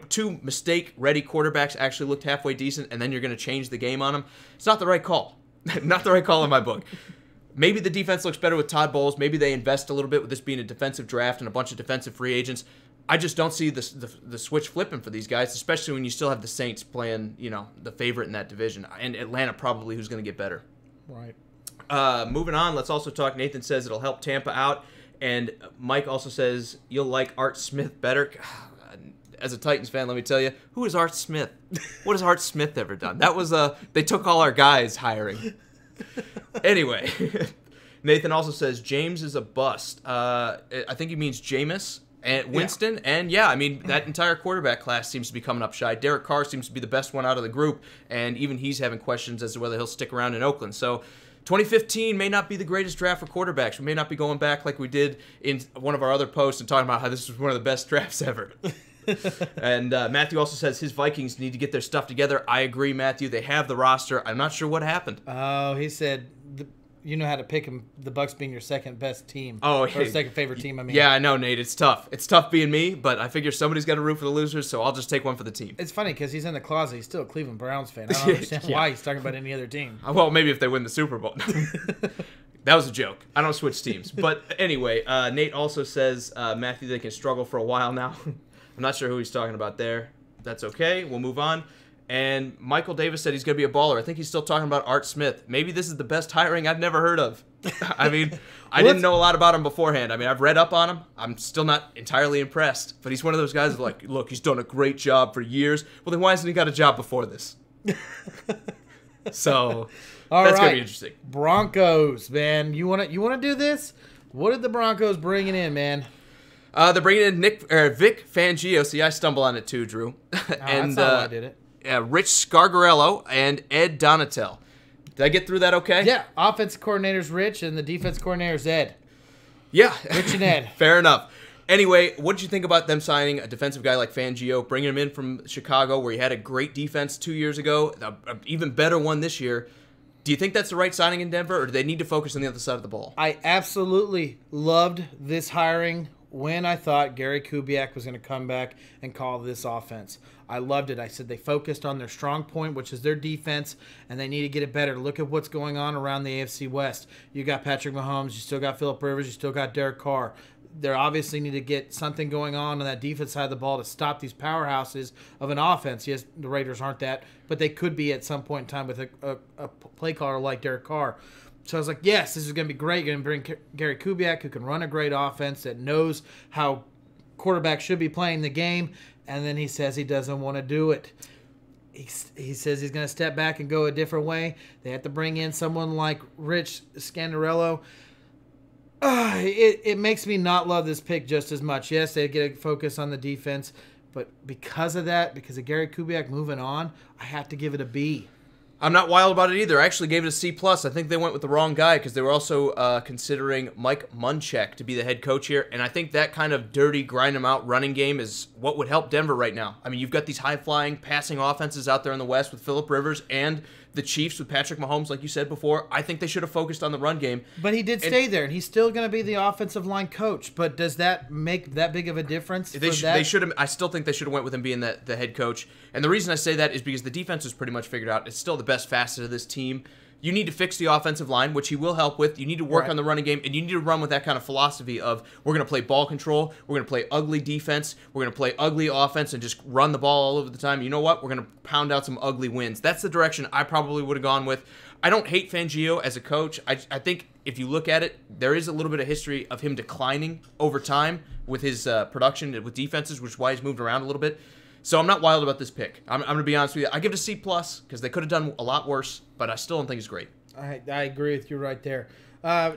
two mistake-ready quarterbacks actually looked halfway decent, and then you're going to change the game on them. It's not the right call. Not the right call in my book. Maybe the defense looks better with Todd Bowles. Maybe they invest a little bit with this being a defensive draft and a bunch of defensive free agents. I just don't see the switch flipping for these guys, especially when you still have the Saints playing, the favorite in that division, and Atlanta probably who's going to get better. Right. Moving on, let's also talk. Nathan says it'll help Tampa out, and Mike also says you'll like Art Smith better. As a Titans fan, let me tell you, who is Art Smith? What has Art Smith ever done? That was they took all our guys hiring. Anyway, Nathan also says James is a bust. I think he means Jameis and Winston. Yeah. And yeah, I mean, that entire quarterback class seems to be coming up shy. Derek Carr seems to be the best one out of the group, and even he's having questions as to whether he'll stick around in Oakland. So 2015 may not be the greatest draft for quarterbacks. We may not be going back like we did in one of our other posts and talking about how this was one of the best drafts ever. And Matthew also says his Vikings need to get their stuff together. I agree, Matthew. They have the roster. I'm not sure what happened. Oh, he said, you know how to pick him, the Bucs being your second best team. Oh, or second favorite team, I mean. Yeah, I know, Nate. It's tough. It's tough being me, but I figure somebody's got to root for the losers, so I'll just take one for the team. It's funny because he's in the closet. He's still a Cleveland Browns fan. I don't understand why he's talking about any other team. Well, maybe if they win the Super Bowl. That was a joke. I don't switch teams. But anyway, Nate also says, Matthew, they can struggle for a while now. I'm not sure who he's talking about there. That's okay. We'll move on. And Michael Davis said he's going to be a baller. I think he's still talking about Art Smith. Maybe this is the best hiring I've never heard of. I mean, I didn't know a lot about him beforehand. I mean, I've read up on him. I'm still not entirely impressed. But he's one of those guys who's like, look, he's done a great job for years. Well, then why hasn't he got a job before this? So that's going to be interesting. Broncos, man. You want to do this? What did the Broncos bringing in, man? They're bringing in Vic Fangio. See, I stumble on it too, Drew. And that's how I did it. Rich Scargarello and Ed Donatel. Did I get through that okay? Yeah. Offensive coordinator's Rich and the defense coordinator's Ed. Yeah. Rich and Ed. Fair enough. Anyway, what did you think about them signing a defensive guy like Fangio, bringing him in from Chicago where he had a great defense 2 years ago, an even better one this year? Do you think that's the right signing in Denver, or do they need to focus on the other side of the ball? I absolutely loved this hiring when I thought Gary Kubiak was going to come back and call this offense. I loved it. I said they focused on their strong point, which is their defense, and they need to get it better. Look at what's going on around the AFC West. You got Patrick Mahomes. You still got Phillip Rivers. You still got Derek Carr. They obviously need to get something going on that defense side of the ball to stop these powerhouses of an offense. Yes, the Raiders aren't that, but they could be at some point in time with a play caller like Derek Carr. So I was like, yes, this is going to be great. You're going to bring Gary Kubiak, who can run a great offense, that knows how quarterbacks should be playing the game. And then he says he doesn't want to do it. He says he's going to step back and go a different way. They have to bring in someone like Rich Scandarello. It makes me not love this pick just as much. Yes, they get a focus on the defense. But because of that, because of Gary Kubiak moving on, I have to give it a B. I'm not wild about it either. I actually gave it a C+. I think they went with the wrong guy because they were also considering Mike Munchak to be the head coach here. And I think that kind of dirty, grind-them-out running game is what would help Denver right now. I mean, you've got these high-flying, passing offenses out there in the West with Phillip Rivers and the Chiefs with Patrick Mahomes, like you said before. I think they should have focused on the run game. But he did stay there, and he's still going to be the offensive line coach. But does that make that big of a difference? They should have. I still think they should have went with him being the head coach. And the reason I say that is because the defense is pretty much figured out. It's still the best facet of this team. You need to fix the offensive line, which he will help with. You need to work on the running game, and you need to run with that kind of philosophy of we're going to play ball control, we're going to play ugly defense, we're going to play ugly offense, and just run the ball all over the time. You know what? We're going to pound out some ugly wins. That's the direction I probably would have gone with. I don't hate Fangio as a coach. I think if you look at it, there is a little bit of history of him declining over time with his production with defenses, which is why he's moved around a little bit. So I'm not wild about this pick. I'm going to be honest with you. I give it a C+, because they could have done a lot worse, but I still don't think it's great. I agree with you right there.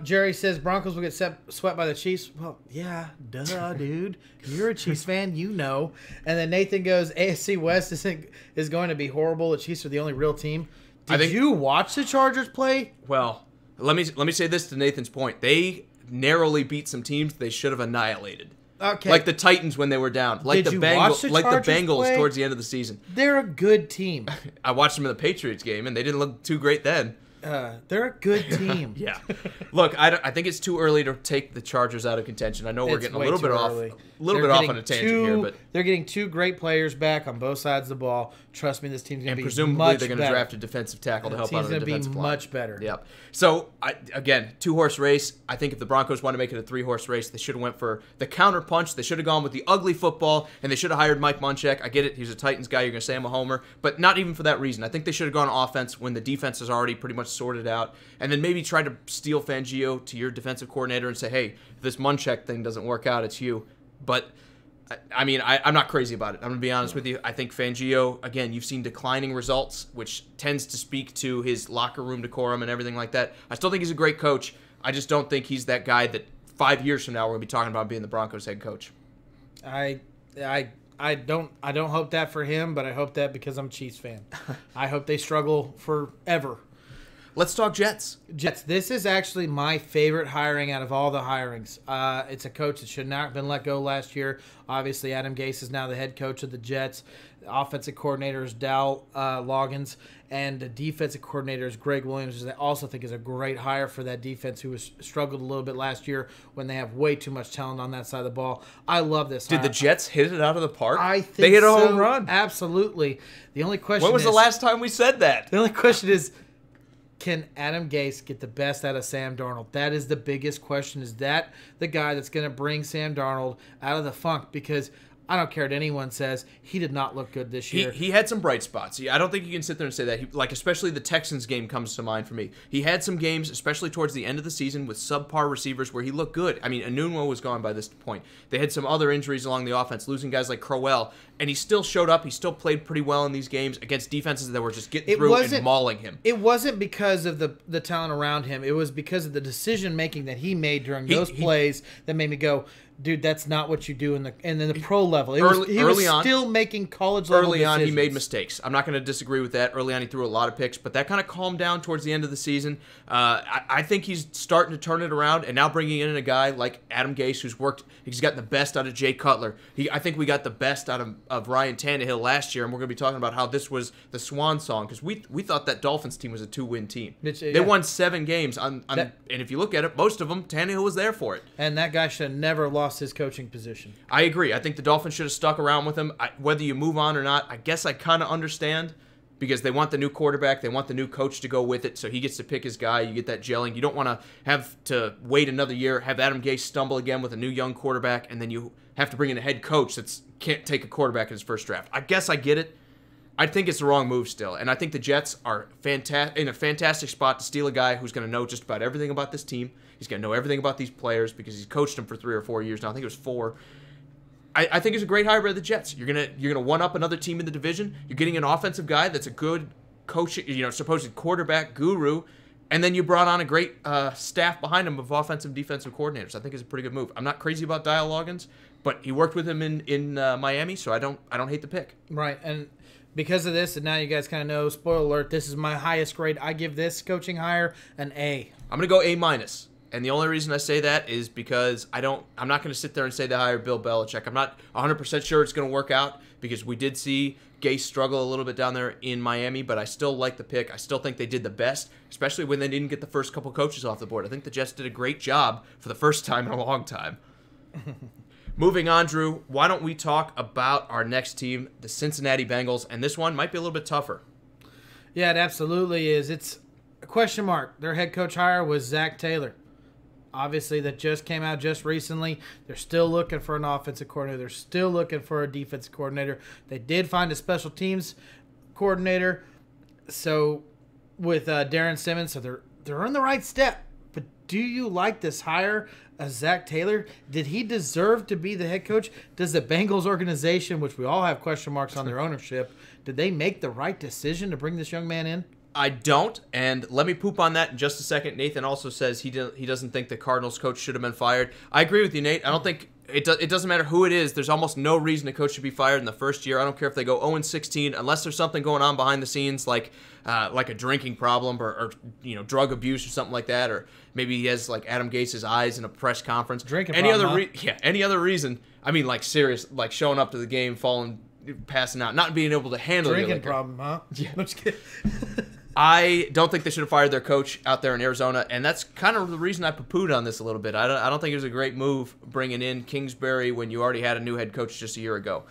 Jerry says Broncos will get swept by the Chiefs. Well, yeah, duh, dude. You're a Chiefs fan, you know. And then Nathan goes, AFC West is going to be horrible. The Chiefs are the only real team. Did you watch the Chargers play? Well, let me say this to Nathan's point. They narrowly beat some teams they should have annihilated. Okay. Like the Titans when they were down. Like the Bengals towards the end of the season. They're a good team. I watched them in the Patriots game, and they didn't look too great then. they're a good team. Yeah. Look, I think it's too early to take the Chargers out of contention. I know we're getting a little bit off on a tangent here, but they're getting two great players back on both sides of the ball. Trust me, this team's going to be presumably much they're going to draft a defensive tackle to help out on the defensive line. Much better. Yep. So, again, 2-horse race. I think if the Broncos want to make it a 3-horse race, they should have went for the counter punch. They should have gone with the ugly football, and they should have hired Mike Munchak. I get it. He's a Titans guy. You're going to say I'm a homer, but not even for that reason. I think they should have gone offense when the defense is already pretty much sorted out, and then maybe try to steal Fangio to your defensive coordinator and say, hey, if this Munchak thing doesn't work out, it's you. But I mean, I'm not crazy about it. I'm going to be honest with you. I think Fangio, again, you've seen declining results, which tends to speak to his locker room decorum and everything like that. I still think he's a great coach. I just don't think he's that guy that 5 years from now we're going to be talking about being the Broncos head coach. I don't hope that for him, but I hope that because I'm a Chiefs fan. I hope they struggle forever. Let's talk Jets. Jets. This is actually my favorite hiring out of all the hirings. It's a coach that should not have been let go last year. Obviously, Adam Gase is now the head coach of the Jets. The offensive coordinator is Dal Loggins, and the defensive coordinator is Greg Williams, which I also think is a great hire for that defense, who was struggled a little bit last year when they have way too much talent on that side of the ball. I love this hire. Did the Jets hit it out of the park? I think they hit a so. home run. Absolutely. The only question When was is, the last time we said that? The only question is, can Adam Gase get the best out of Sam Darnold? That is the biggest question. Is that the guy that's going to bring Sam Darnold out of the funk? Because I don't care what anyone says, he did not look good this year. He had some bright spots. I don't think you can sit there and say that. Especially the Texans game comes to mind for me. He had some games, especially towards the end of the season, with subpar receivers where he looked good. I mean, Enunwa was gone by this point. They had some other injuries along the offense, losing guys like Crowell, and he still showed up. He still played pretty well in these games against defenses that were just getting through and mauling him. It wasn't because of the talent around him. It was because of the decision-making that he made during those plays that made me go, dude, that's not what you do in the pro level. He was still making college level decisions. Early on, he made mistakes. I'm not going to disagree with that. Early on, he threw a lot of picks, but that kind of calmed down towards the end of the season. I think he's starting to turn it around, and now bringing in a guy like Adam Gase, he's gotten the best out of Jay Cutler. I think we got the best out of Ryan Tannehill last year, and we're going to be talking about how this was the swan song, because we thought that Dolphins team was a 2-win team. They won 7 games, and if you look at it, most of them, Tannehill was there for it. And that guy should have never lost his coaching position. I agree. I think the Dolphins should have stuck around with him. Whether you move on or not, I guess I kind of understand, because they want the new quarterback. They want the new coach to go with it, so he gets to pick his guy. You get that gelling. You don't want to have to wait another year, have Adam Gase stumble again with a new young quarterback, and then you have to bring in a head coach that can't take a quarterback in his first draft. I guess I get it. I think it's the wrong move still, and I think the Jets are in a fantastic spot to steal a guy who's going to know just about everything about this team. He's going to know everything about these players because he's coached them for 3 or 4 years now. I think it was 4. I think it's a great hire by the Jets. You're gonna one up another team in the division. You're getting an offensive guy that's a good coach, supposed quarterback guru, and then you brought on a great staff behind him of offensive and defensive coordinators. I think it's a pretty good move. I'm not crazy about Dial Loggins, but he worked with him in Miami, so I don't hate the pick. Right, and because of this, and now you guys kind of know, spoiler alert, this is my highest grade. I give this coaching hire an A. I'm going to go A-. And the only reason I say that is because I'm not going to sit there and say they hired Bill Belichick. I'm not 100% sure it's going to work out, because we did see Gase struggle a little bit down there in Miami, but I still like the pick. I still think they did the best, especially when they didn't get the first couple coaches off the board. I think the Jets did a great job for the first time in a long time. Moving on, Drew, why don't we talk about our next team, the Cincinnati Bengals, and this one might be a little bit tougher. Yeah, it absolutely is. It's a question mark. Their head coach hire was Zach Taylor. Obviously, that just came out just recently. They're still looking for an offensive coordinator. They're still looking for a defensive coordinator. They did find a special teams coordinator, so with Darren Simmons, so they're in the right step. But do you like this hire of Zach Taylor? Did he deserve to be the head coach? Does the Bengals organization, which we all have question marks on their ownership, did they make the right decision to bring this young man in? I don't, and let me poop on that in just a second. Nathan also says he doesn't think the Cardinals coach should have been fired. I agree with you, Nate. I don't think it doesn't matter who it is. There's almost no reason a coach should be fired in the first year. I don't care if they go 0-16, unless there's something going on behind the scenes, like a drinking problem or drug abuse or something like that, or maybe he has like Adam Gase's eyes in a press conference. Drinking any problem, any other reason. I mean, like serious, like showing up to the game, passing out, not being able to handle drinking problem, huh? Yeah. I'm just kidding. I don't think they should have fired their coach out there in Arizona, and that's kind of the reason I poo-pooed on this a little bit. I don't think it was a great move bringing in Kingsbury when you already had a new head coach just a year ago.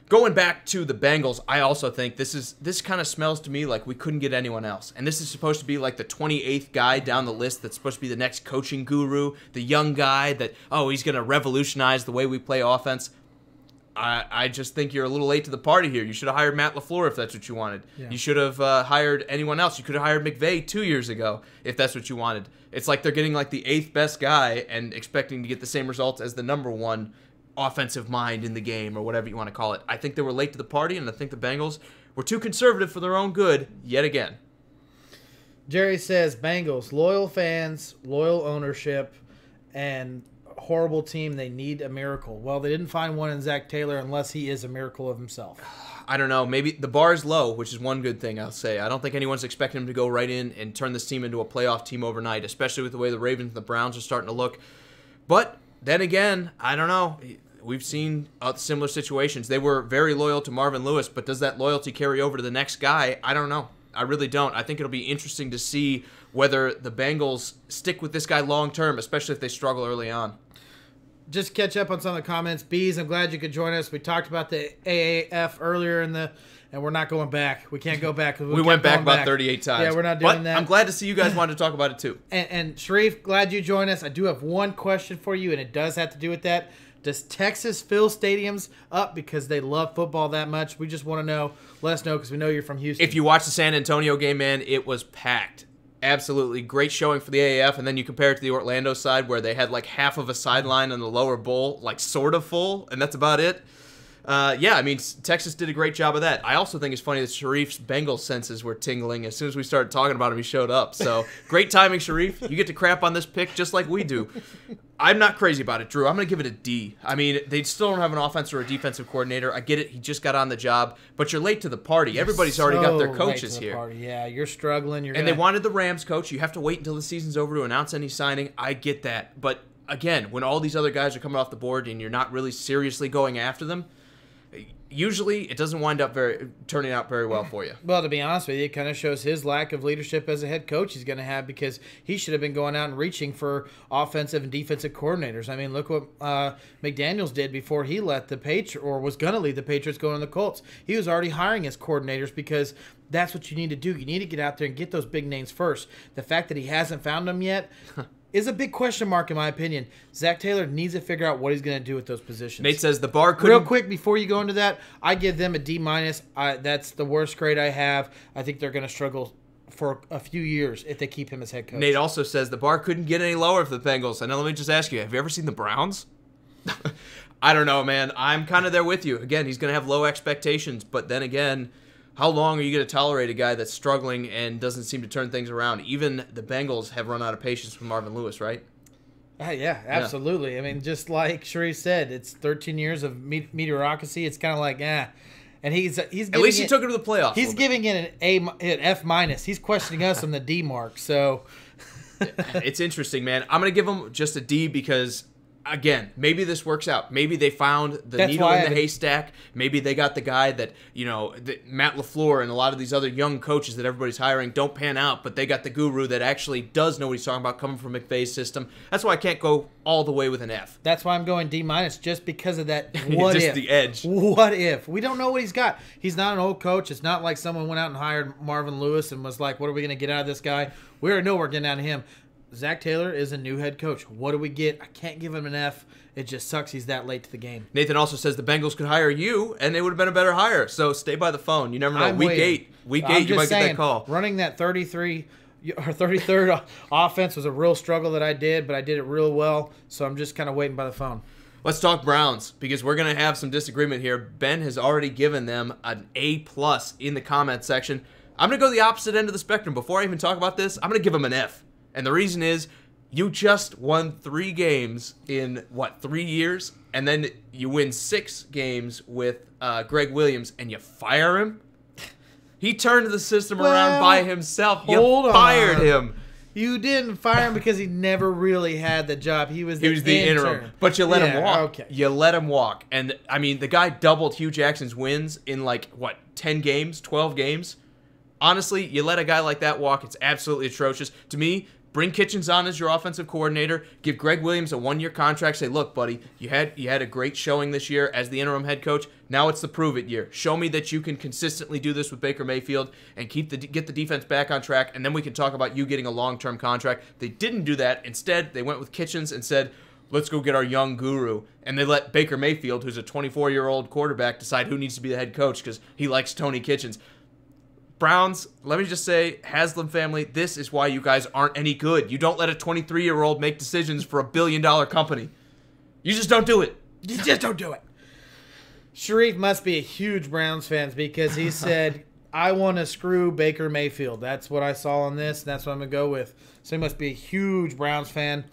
Going back to the Bengals, I also think this kind of smells to me like we couldn't get anyone else. And this is supposed to be like the 28th guy down the list that's supposed to be the next coaching guru, the young guy that, oh, he's going to revolutionize the way we play offense. I just think you're a little late to the party here. You should have hired Matt LaFleur if that's what you wanted. Yeah. You should have hired anyone else. You could have hired McVay 2 years ago if that's what you wanted. It's like they're getting like the 8th best guy and expecting to get the same results as the number 1 offensive mind in the game or whatever you want to call it. I think they were late to the party, and I think the Bengals were too conservative for their own good yet again. Jerry says Bengals, loyal fans, loyal ownership, and horrible team. They need a miracle. Well, they didn't find one in Zach Taylor unless he is a miracle of himself. I don't know. Maybe the bar is low, which is one good thing I'll say. I don't think anyone's expecting him to go right in and turn this team into a playoff team overnight, especially with the way the Ravens and the Browns are starting to look. But then again, I don't know. We've seen similar situations. They were very loyal to Marvin Lewis, but does that loyalty carry over to the next guy? I don't know. I really don't. I think it'll be interesting to see whether the Bengals stick with this guy long term, especially if they struggle early on. Just catch up on some of the comments. Bees, I'm glad you could join us. We talked about the AAF earlier and we're not going back. We can't go back. We went back about 38 times. Yeah, we're not doing that. I'm glad to see you guys wanted to talk about it too. And Sharif, glad you joined us. I do have one question for you, and it does have to do with that. Does Texas fill stadiums up because they love football that much? We just want to know. Let us know because we know you're from Houston. If you watch the San Antonio game, man, it was packed. Absolutely great showing for the AAF, and then you compare it to the Orlando side where they had like half of a sideline on the lower bowl, like sort of full, and that's about it. Yeah, I mean, Texas did a great job of that. I also think it's funny that Sharif's Bengals senses were tingling. As soon as we started talking about him, he showed up. So, great timing, Sharif. You get to crap on this pick just like we do. I'm not crazy about it, Drew. I'm going to give it a D. I mean, they still don't have an offensive or a defensive coordinator. I get it. He just got on the job. But you're late to the party. Everybody's already got their coaches here. Party. Yeah, you're struggling. They wanted the Rams coach. You have to wait until the season's over to announce any signing. I get that. But, again, when all these other guys are coming off the board and you're not really seriously going after them, usually it doesn't wind up turning out very well for you. Well, to be honest with you, it kind of shows his lack of leadership as a head coach he's going to have, because he should have been going out and reaching for offensive and defensive coordinators. I mean, look what McDaniels did before he let the Patriots, or was going to lead the Patriots going to the Colts. He was already hiring his coordinators because that's what you need to do. You need to get out there and get those big names first. The fact that he hasn't found them yet is a big question mark in my opinion. Zach Taylor needs to figure out what he's going to do with those positions. Nate says the bar couldn't... Real quick, before you go into that, I give them a D-. That's the worst grade I have. I think they're going to struggle for a few years if they keep him as head coach. Nate also says the bar couldn't get any lower for the Bengals. And now let me just ask you, have you ever seen the Browns? I don't know, man. I'm kind of there with you. Again, he's going to have low expectations, but then again, how long are you going to tolerate a guy that's struggling and doesn't seem to turn things around? Even the Bengals have run out of patience with Marvin Lewis, right? Yeah, absolutely. Yeah. I mean, just like Sharif said, it's 13 years of mediocrity. It's kind of like, and he's at least he took it to the playoffs. He's giving it an F-. He's questioning us on the D mark. So it's interesting, man. I'm going to give him just a D because, again, maybe this works out. Maybe they found the needle in the haystack. Maybe they got the guy that, Matt LaFleur and a lot of these other young coaches that everybody's hiring don't pan out, but they got the guru that actually does know what he's talking about coming from McVay's system. That's why I can't go all the way with an F. That's why I'm going D- just because of that what just if. The edge. What if? We don't know what he's got. He's not an old coach. It's not like someone went out and hired Marvin Lewis and was like, what are we going to get out of this guy? We already know we're getting out of him. Zach Taylor is a new head coach. What do we get? I can't give him an F. It just sucks he's that late to the game. Nathan also says the Bengals could hire you, and they would have been a better hire. So stay by the phone. You never know. Week eight, you might get that call. Running that 33rd offense was a real struggle that I did, but I did it real well. So I'm just kind of waiting by the phone. Let's talk Browns, because we're going to have some disagreement here. Ben has already given them an A+ in the comment section. I'm going to go the opposite end of the spectrum. Before I even talk about this, I'm going to give them an F. And the reason is, you just won 3 games in, 3 years? And then you win 6 games with Greg Williams, and you fire him? He turned the system around by himself. You fired him. You didn't fire him because he never really had the job. He was the interim. But you let him walk. Okay. You let him walk. And, I mean, the guy doubled Hugh Jackson's wins in, 10 games, 12 games? honestly, you let a guy like that walk, it's absolutely atrocious. To me, bring Kitchens on as your offensive coordinator. Give Greg Williams a 1-year contract. Say, look, buddy, you had a great showing this year as the interim head coach. Now it's the prove-it year. Show me that you can consistently do this with Baker Mayfield and get the defense back on track, and then we can talk about you getting a long-term contract. They didn't do that. Instead, they went with Kitchens and said, let's go get our young guru. And they let Baker Mayfield, who's a 24-year-old quarterback, decide who needs to be the head coach because he likes Tony Kitchens. Browns, let me just say, Haslam family, this is why you guys aren't any good. You don't let a 23-year-old make decisions for $1 billion company. You just don't do it. You just don't do it. Sharif must be a huge Browns fan because he said, I want to screw Baker Mayfield. That's what I saw on this, and that's what I'm going to go with. So he must be a huge Browns fan.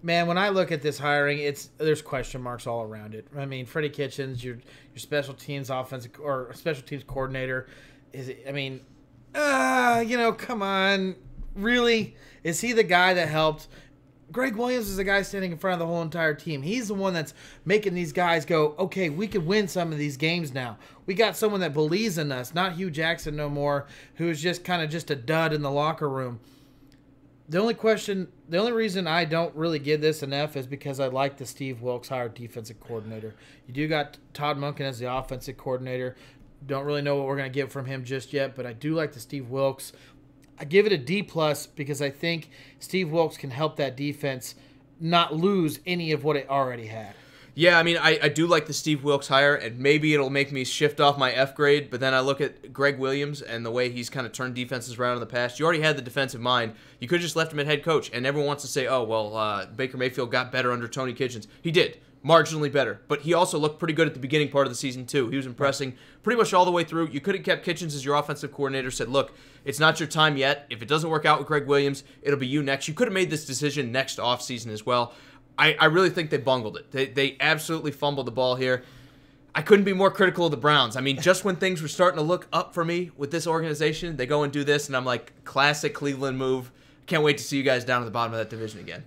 Man, when I look at this hiring, there's question marks all around it. I mean, Freddie Kitchens, your special teams offensive or special teams coordinator, come on. Really? Is he the guy that helped? Greg Williams is the guy standing in front of the whole entire team. He's the one that's making these guys go, okay, we can win some of these games now. We got someone that believes in us, not Hugh Jackson no more, who's just kind of just a dud in the locker room. The only reason I don't really give this an F is because I like the Steve Wilkes hired defensive coordinator. You do got Todd Monken as the offensive coordinator. Don't really know what we're going to get from him just yet, but I do like the Steve Wilkes. I give it a D+ because I think Steve Wilkes can help that defense not lose any of what it already had. Yeah, I mean, I do like the Steve Wilkes hire, and maybe it'll make me shift off my F grade, but then I look at Greg Williams and the way he's kind of turned defenses around in the past. You already had the defensive mind. You could have just left him at head coach, and everyone wants to say, oh, well, Baker Mayfield got better under Tony Kitchens. He did. Marginally better, but he also looked pretty good at the beginning part of the season too. He was impressing pretty much all the way through. You could have kept Kitchens as your offensive coordinator, said, look, it's not your time yet. If it doesn't work out with Greg Williams, it'll be you next. You could have made this decision next offseason as well. I really think they bungled it. They absolutely fumbled the ball here. I couldn't be more critical of the Browns. I mean, just when things were starting to look up for me with this organization, they go and do this, and I'm like, classic Cleveland move. Can't wait to see you guys down at the bottom of that division again.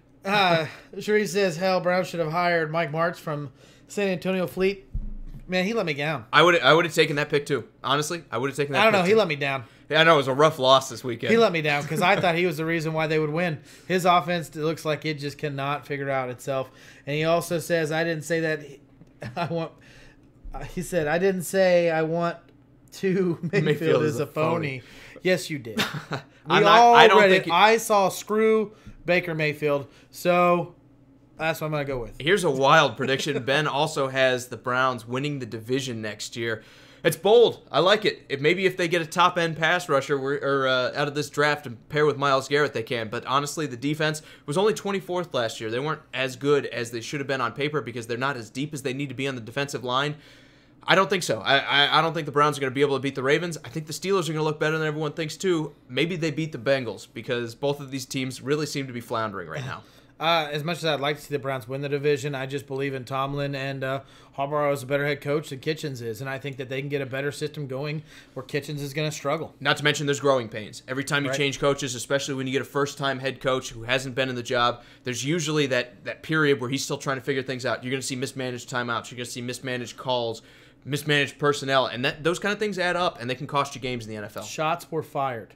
Sharif says, hell, Browns should have hired Mike Martz from San Antonio Fleet. Man, he let me down. I would have taken that pick too. Honestly, I would have taken that pick. I don't know. He let me down. Yeah, I know. It was a rough loss this weekend. He let me down because I thought he was the reason why they would win. His offense looks like it just cannot figure out itself. And he also says, I didn't say that he said, I didn't say I want to Mayfield is a phony. Yes, you did. I saw screw Baker Mayfield. So that's what I'm going to go with. Here's a wild prediction. Ben also has the Browns winning the division next year. It's bold. I like it. Maybe if they get a top-end pass rusher out of this draft and pair with Myles Garrett, they can. But honestly, the defense was only 24th last year. They weren't as good as they should have been on paper because they're not as deep as they need to be on the defensive line. I don't think so. I don't think the Browns are going to be able to beat the Ravens. I think the Steelers are going to look better than everyone thinks, too. Maybe they beat the Bengals because both of these teams really seem to be floundering right now. As much as I'd like to see the Browns win the division, I just believe in Tomlin, and Harbaugh is a better head coach than Kitchens is, and I think that they can get a better system going where Kitchens is going to struggle. Not to mention there's growing pains. Every time you change coaches, especially when you get a first-time head coach who hasn't been in the job, there's usually that period where he's still trying to figure things out. You're going to see mismanaged timeouts. You're going to see mismanaged calls, mismanaged personnel, and those kind of things add up, and they can cost you games in the NFL. Shots were fired.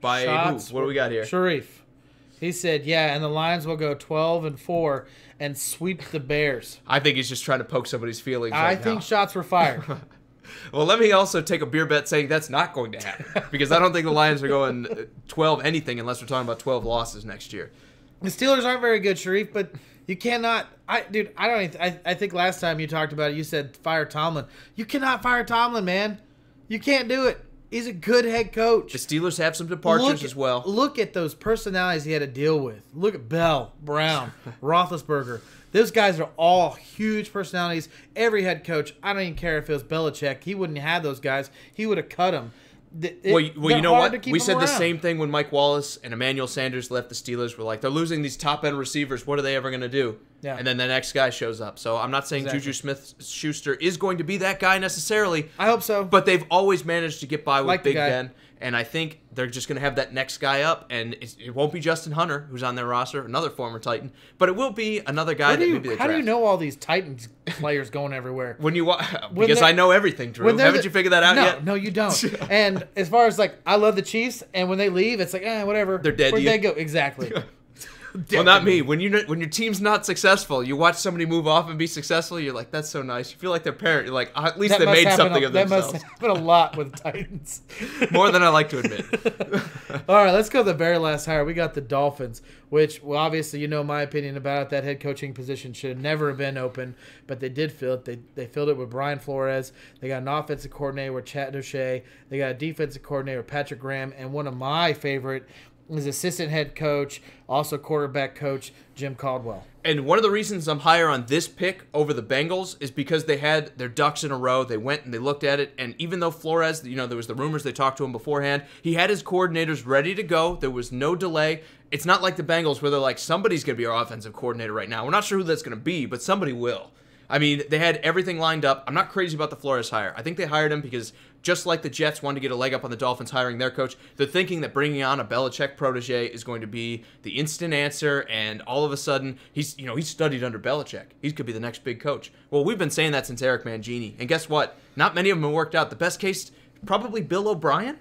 By who? What do we got here? Sharif. He said, yeah, and the Lions will go 12-4 and sweep the Bears. I think he's just trying to poke somebody's feelings I think shots were fired. Well, let me also take a beer bet saying that's not going to happen because I don't think the Lions are going 12 anything unless we're talking about 12 losses next year. The Steelers aren't very good, Sharif, but you cannot. I think last time you talked about it, you said fire Tomlin. You cannot fire Tomlin, man. You can't do it. He's a good head coach. The Steelers have some departures as well. Look at those personalities he had to deal with. Look at Bell, Brown, Roethlisberger. Those guys are all huge personalities. Every head coach, I don't even care if it was Belichick, he wouldn't have those guys. He would have cut them. Well, you know what? We said the same thing when Mike Wallace and Emmanuel Sanders left the Steelers. We're like, they're losing these top-end receivers. What are they ever going to do? Yeah. And then the next guy shows up. So I'm not saying Juju Smith-Schuster is going to be that guy necessarily. I hope so. But they've always managed to get by with Big Ben. And I think they're just going to have that next guy up, and it won't be Justin Hunter, who's on their roster, another former Titan, but it will be another guy that maybe they draft. How do you know all these Titans players going everywhere? Because I know everything, Drew. Haven't you figured that out yet? No, you don't. And as far as, like, I love the Chiefs, and when they leave, it's like, whatever. They're dead. Where'd they go? Exactly. Well, not me. When your team's not successful, you watch somebody move off and be successful, you're like, that's so nice. You feel like their parent. You're like, at least they made something of themselves. That must happen a lot with Titans. More than I like to admit. All right, let's go to the very last hire. We got the Dolphins, which, well, obviously, you know my opinion about it. That head coaching position should never have been open, but they did fill it. They filled it with Brian Flores. They got an offensive coordinator with Chad O'Shea. They got a defensive coordinator with Patrick Graham, and one of my favorite is assistant head coach, also quarterback coach, Jim Caldwell. And one of the reasons I'm higher on this pick over the Bengals is because they had their ducks in a row. They went and they looked at it, and even though Flores, there was the rumors they talked to him beforehand, he had his coordinators ready to go. There was no delay. It's not like the Bengals where they're like, somebody's going to be our offensive coordinator right now. We're not sure who that's going to be, but somebody will. I mean, they had everything lined up. I'm not crazy about the Flores hire. I think they hired him because just like the Jets wanted to get a leg up on the Dolphins hiring their coach, they're thinking that bringing on a Belichick protege is going to be the instant answer, and all of a sudden, he's studied under Belichick. He could be the next big coach. Well, we've been saying that since Eric Mangini, and guess what? Not many of them have worked out. The best case, probably Bill O'Brien.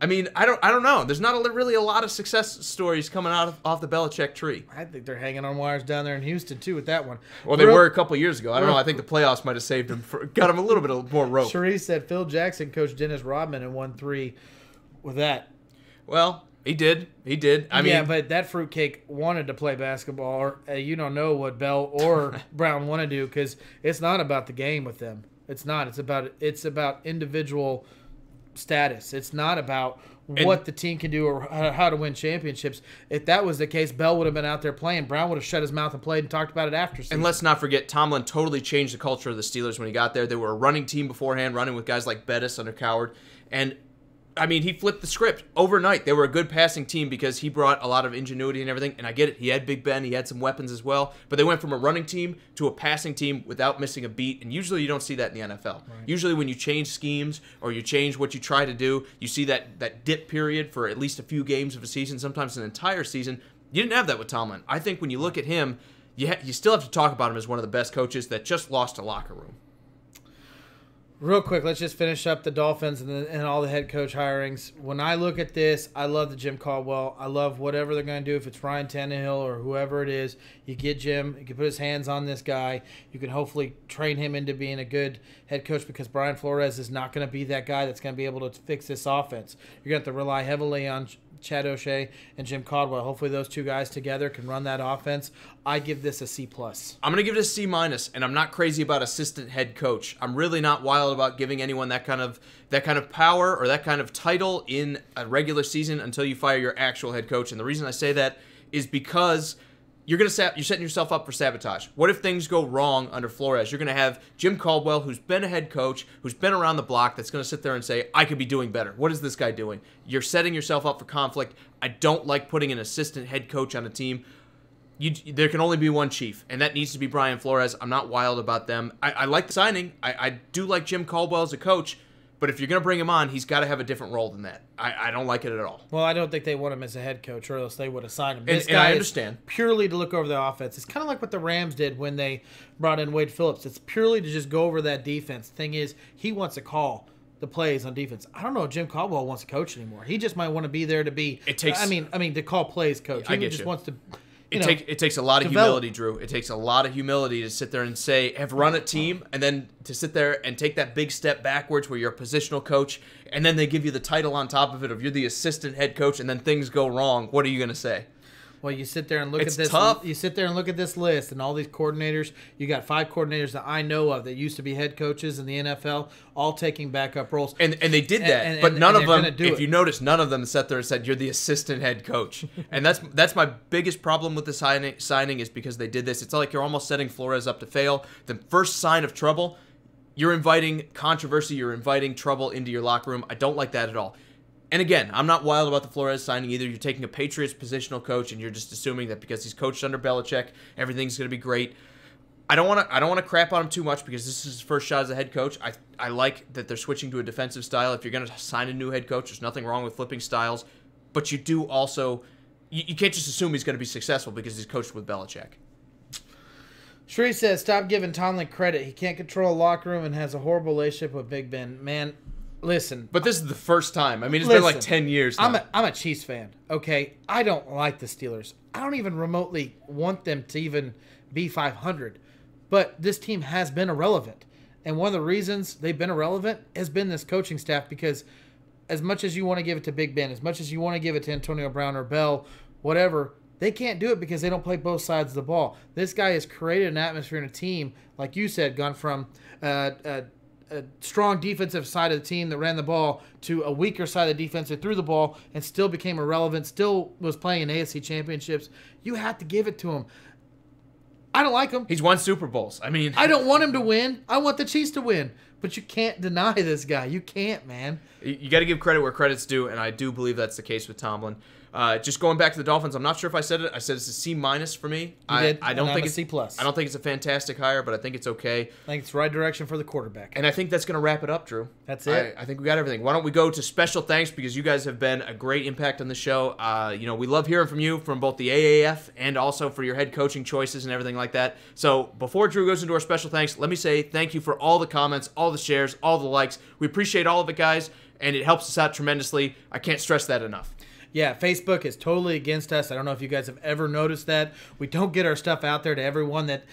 I mean, I don't know. There's not really a lot of success stories coming off the Belichick tree. I think they're hanging on wires down there in Houston, too, with that one. Well, they were a couple years ago. I don't know. I think the playoffs might have saved him. Got him a little bit more rope. Cherise said Phil Jackson coached Dennis Rodman and won 3 with that. Well, he did. I mean, but that fruitcake wanted to play basketball. Or, you don't know what Bell or Brown want to do because it's not about the game with them. It's not. It's about individual status. It's not about what the team can do or how to win championships. If that was the case, Bell would have been out there playing. Brown would have shut his mouth and played and talked about it after season. And let's not forget, Tomlin totally changed the culture of the Steelers when he got there. They were a running team beforehand, running with guys like Bettis under Coward. And, I mean, he flipped the script overnight. They were a good passing team because he brought a lot of ingenuity and everything. And I get it. He had Big Ben. He had some weapons as well. But they went from a running team to a passing team without missing a beat. And usually you don't see that in the NFL. Right. Usually when you change schemes or you change what you try to do, you see that dip period for at least a few games of a season, sometimes an entire season. You didn't have that with Tomlin. I think when you look at him, you still have to talk about him as one of the best coaches that just lost a locker room. Real quick, let's just finish up the Dolphins and all the head coach hirings. When I look at this, I love the Jim Caldwell. I love whatever they're going to do. If it's Ryan Tannehill or whoever it is, you get Jim. You can put his hands on this guy. You can hopefully train him into being a good head coach because Brian Flores is not going to be that guy that's going to be able to fix this offense. You're going to have to rely heavily on Chad O'Shea and Jim Caldwell. Hopefully those two guys together can run that offense. I give this a C+. I'm going to give it a C-, and I'm not crazy about assistant head coach. I'm really not wild about giving anyone that kind of power or that kind of title in a regular season until you fire your actual head coach. And the reason I say that is because you're setting yourself up for sabotage. What if things go wrong under Flores? You're going to have Jim Caldwell, who's been a head coach, who's been around the block, that's going to sit there and say, I could be doing better. What is this guy doing? You're setting yourself up for conflict. I don't like putting an assistant head coach on a team. There can only be one chief, and that needs to be Brian Flores. I'm not wild about them. I like the signing. I do like Jim Caldwell as a coach. But if you're going to bring him on, he's got to have a different role than that. I don't like it at all. Well, I don't think they want him as a head coach, or else they would have signed him. And I understand. Purely to look over the offense. It's kind of like what the Rams did when they brought in Wade Phillips. It's purely to just go over that defense. The thing is, he wants to call the plays on defense. I don't know if Jim Caldwell wants to coach anymore. He just might want to be there to be. I mean, to call plays, coach. He just wants to. It takes a lot of humility, Drew. It takes a lot of humility to sit there and say, have run a team, and then to sit there and take that big step backwards where you're a positional coach, and then they give you the title on top of it, if you're the assistant head coach, and then things go wrong. What are you going to say? Well, you sit there and look at this. Tough. You sit there and look at this list and all these coordinators. You got 5 coordinators that I know of that used to be head coaches in the NFL, all taking backup roles. And they did that, but none of them. If you notice, none of them sat there and said, "You're the assistant head coach." And that's my biggest problem with the signing is because they did this. It's like you're almost setting Flores up to fail. The first sign of trouble, you're inviting controversy. You're inviting trouble into your locker room. I don't like that at all. And again, I'm not wild about the Flores signing either. You're taking a Patriots positional coach, and you're just assuming that because he's coached under Belichick, everything's going to be great. I don't want to crap on him too much because this is his first shot as a head coach. I like that they're switching to a defensive style. If you're going to sign a new head coach, there's nothing wrong with flipping styles, but you do also you can't just assume he's going to be successful because he's coached with Belichick. Shree says, stop giving Tomlin credit. He can't control a locker room and has a horrible relationship with Big Ben. Man, listen. But this is the first time. I mean, it's been like 10 years now. I'm a Chiefs fan, okay? I don't like the Steelers. I don't even remotely want them to even be 500. But this team has been irrelevant. And one of the reasons they've been irrelevant has been this coaching staff, because as much as you want to give it to Big Ben, as much as you want to give it to Antonio Brown or Bell, whatever, they can't do it because they don't play both sides of the ball. This guy has created an atmosphere in a team, like you said, gone from a strong defensive side of the team that ran the ball to a weaker side of the defense that threw the ball and still became irrelevant, still was playing in AFC championships. You have to give it to him. I don't like him. He's won Super Bowls. I mean, I don't want him to win. I want the Chiefs to win. But you can't deny this guy. You can't, man. You got to give credit where credit's due, and I do believe that's the case with Tomlin. Just going back to the Dolphins, I'm not sure if I said it. I said it's a C- for me. You did. I don't think it's C+. I don't think it's a fantastic hire, but I think it's okay. I think it's the right direction for the quarterback. And I think that's going to wrap it up, Drew. That's it. I think we got everything. Why don't we go to special thanks, because you guys have been a great impact on the show. We love hearing from you, from both the AAF and also for your head coaching choices and everything like that. So before Drew goes into our special thanks, let me say thank you for all the comments, all the shares, all the likes. We appreciate all of it, guys, and it helps us out tremendously. I can't stress that enough. Yeah, Facebook is totally against us. I don't know if you guys have ever noticed that. We don't get our stuff out there to everyone that,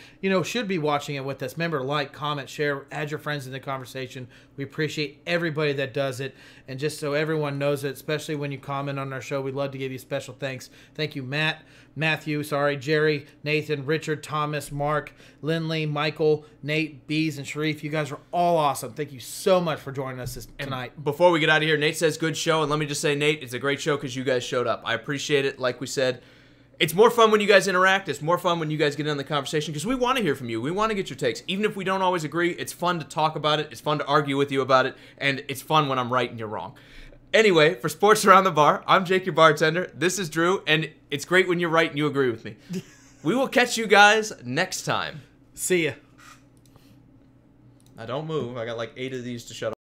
should be watching it with us. Remember, like, comment, share, add your friends in the conversation. We appreciate everybody that does it. And just so everyone knows it, especially when you comment on our show, we'd love to give you special thanks. Thank you, Matthew, Jerry, Nathan, Richard, Thomas, Mark, Lindley, Michael, Nate, Bees, and Sharif. You guys are all awesome. Thank you so much for joining us tonight. And before we get out of here, Nate says good show. And let me just say, Nate, it's a great show because you guys showed up. I appreciate it. Like we said, it's more fun when you guys interact. It's more fun when you guys get in the conversation because we want to hear from you. We want to get your takes. Even if we don't always agree, it's fun to talk about it. It's fun to argue with you about it. And it's fun when I'm right and you're wrong. Anyway, for Sports Around the Bar, I'm Jake, your bartender. This is Drew, and it's great when you're right and you agree with me. We will catch you guys next time. See ya. Now don't move. I got like 8 of these to shut off.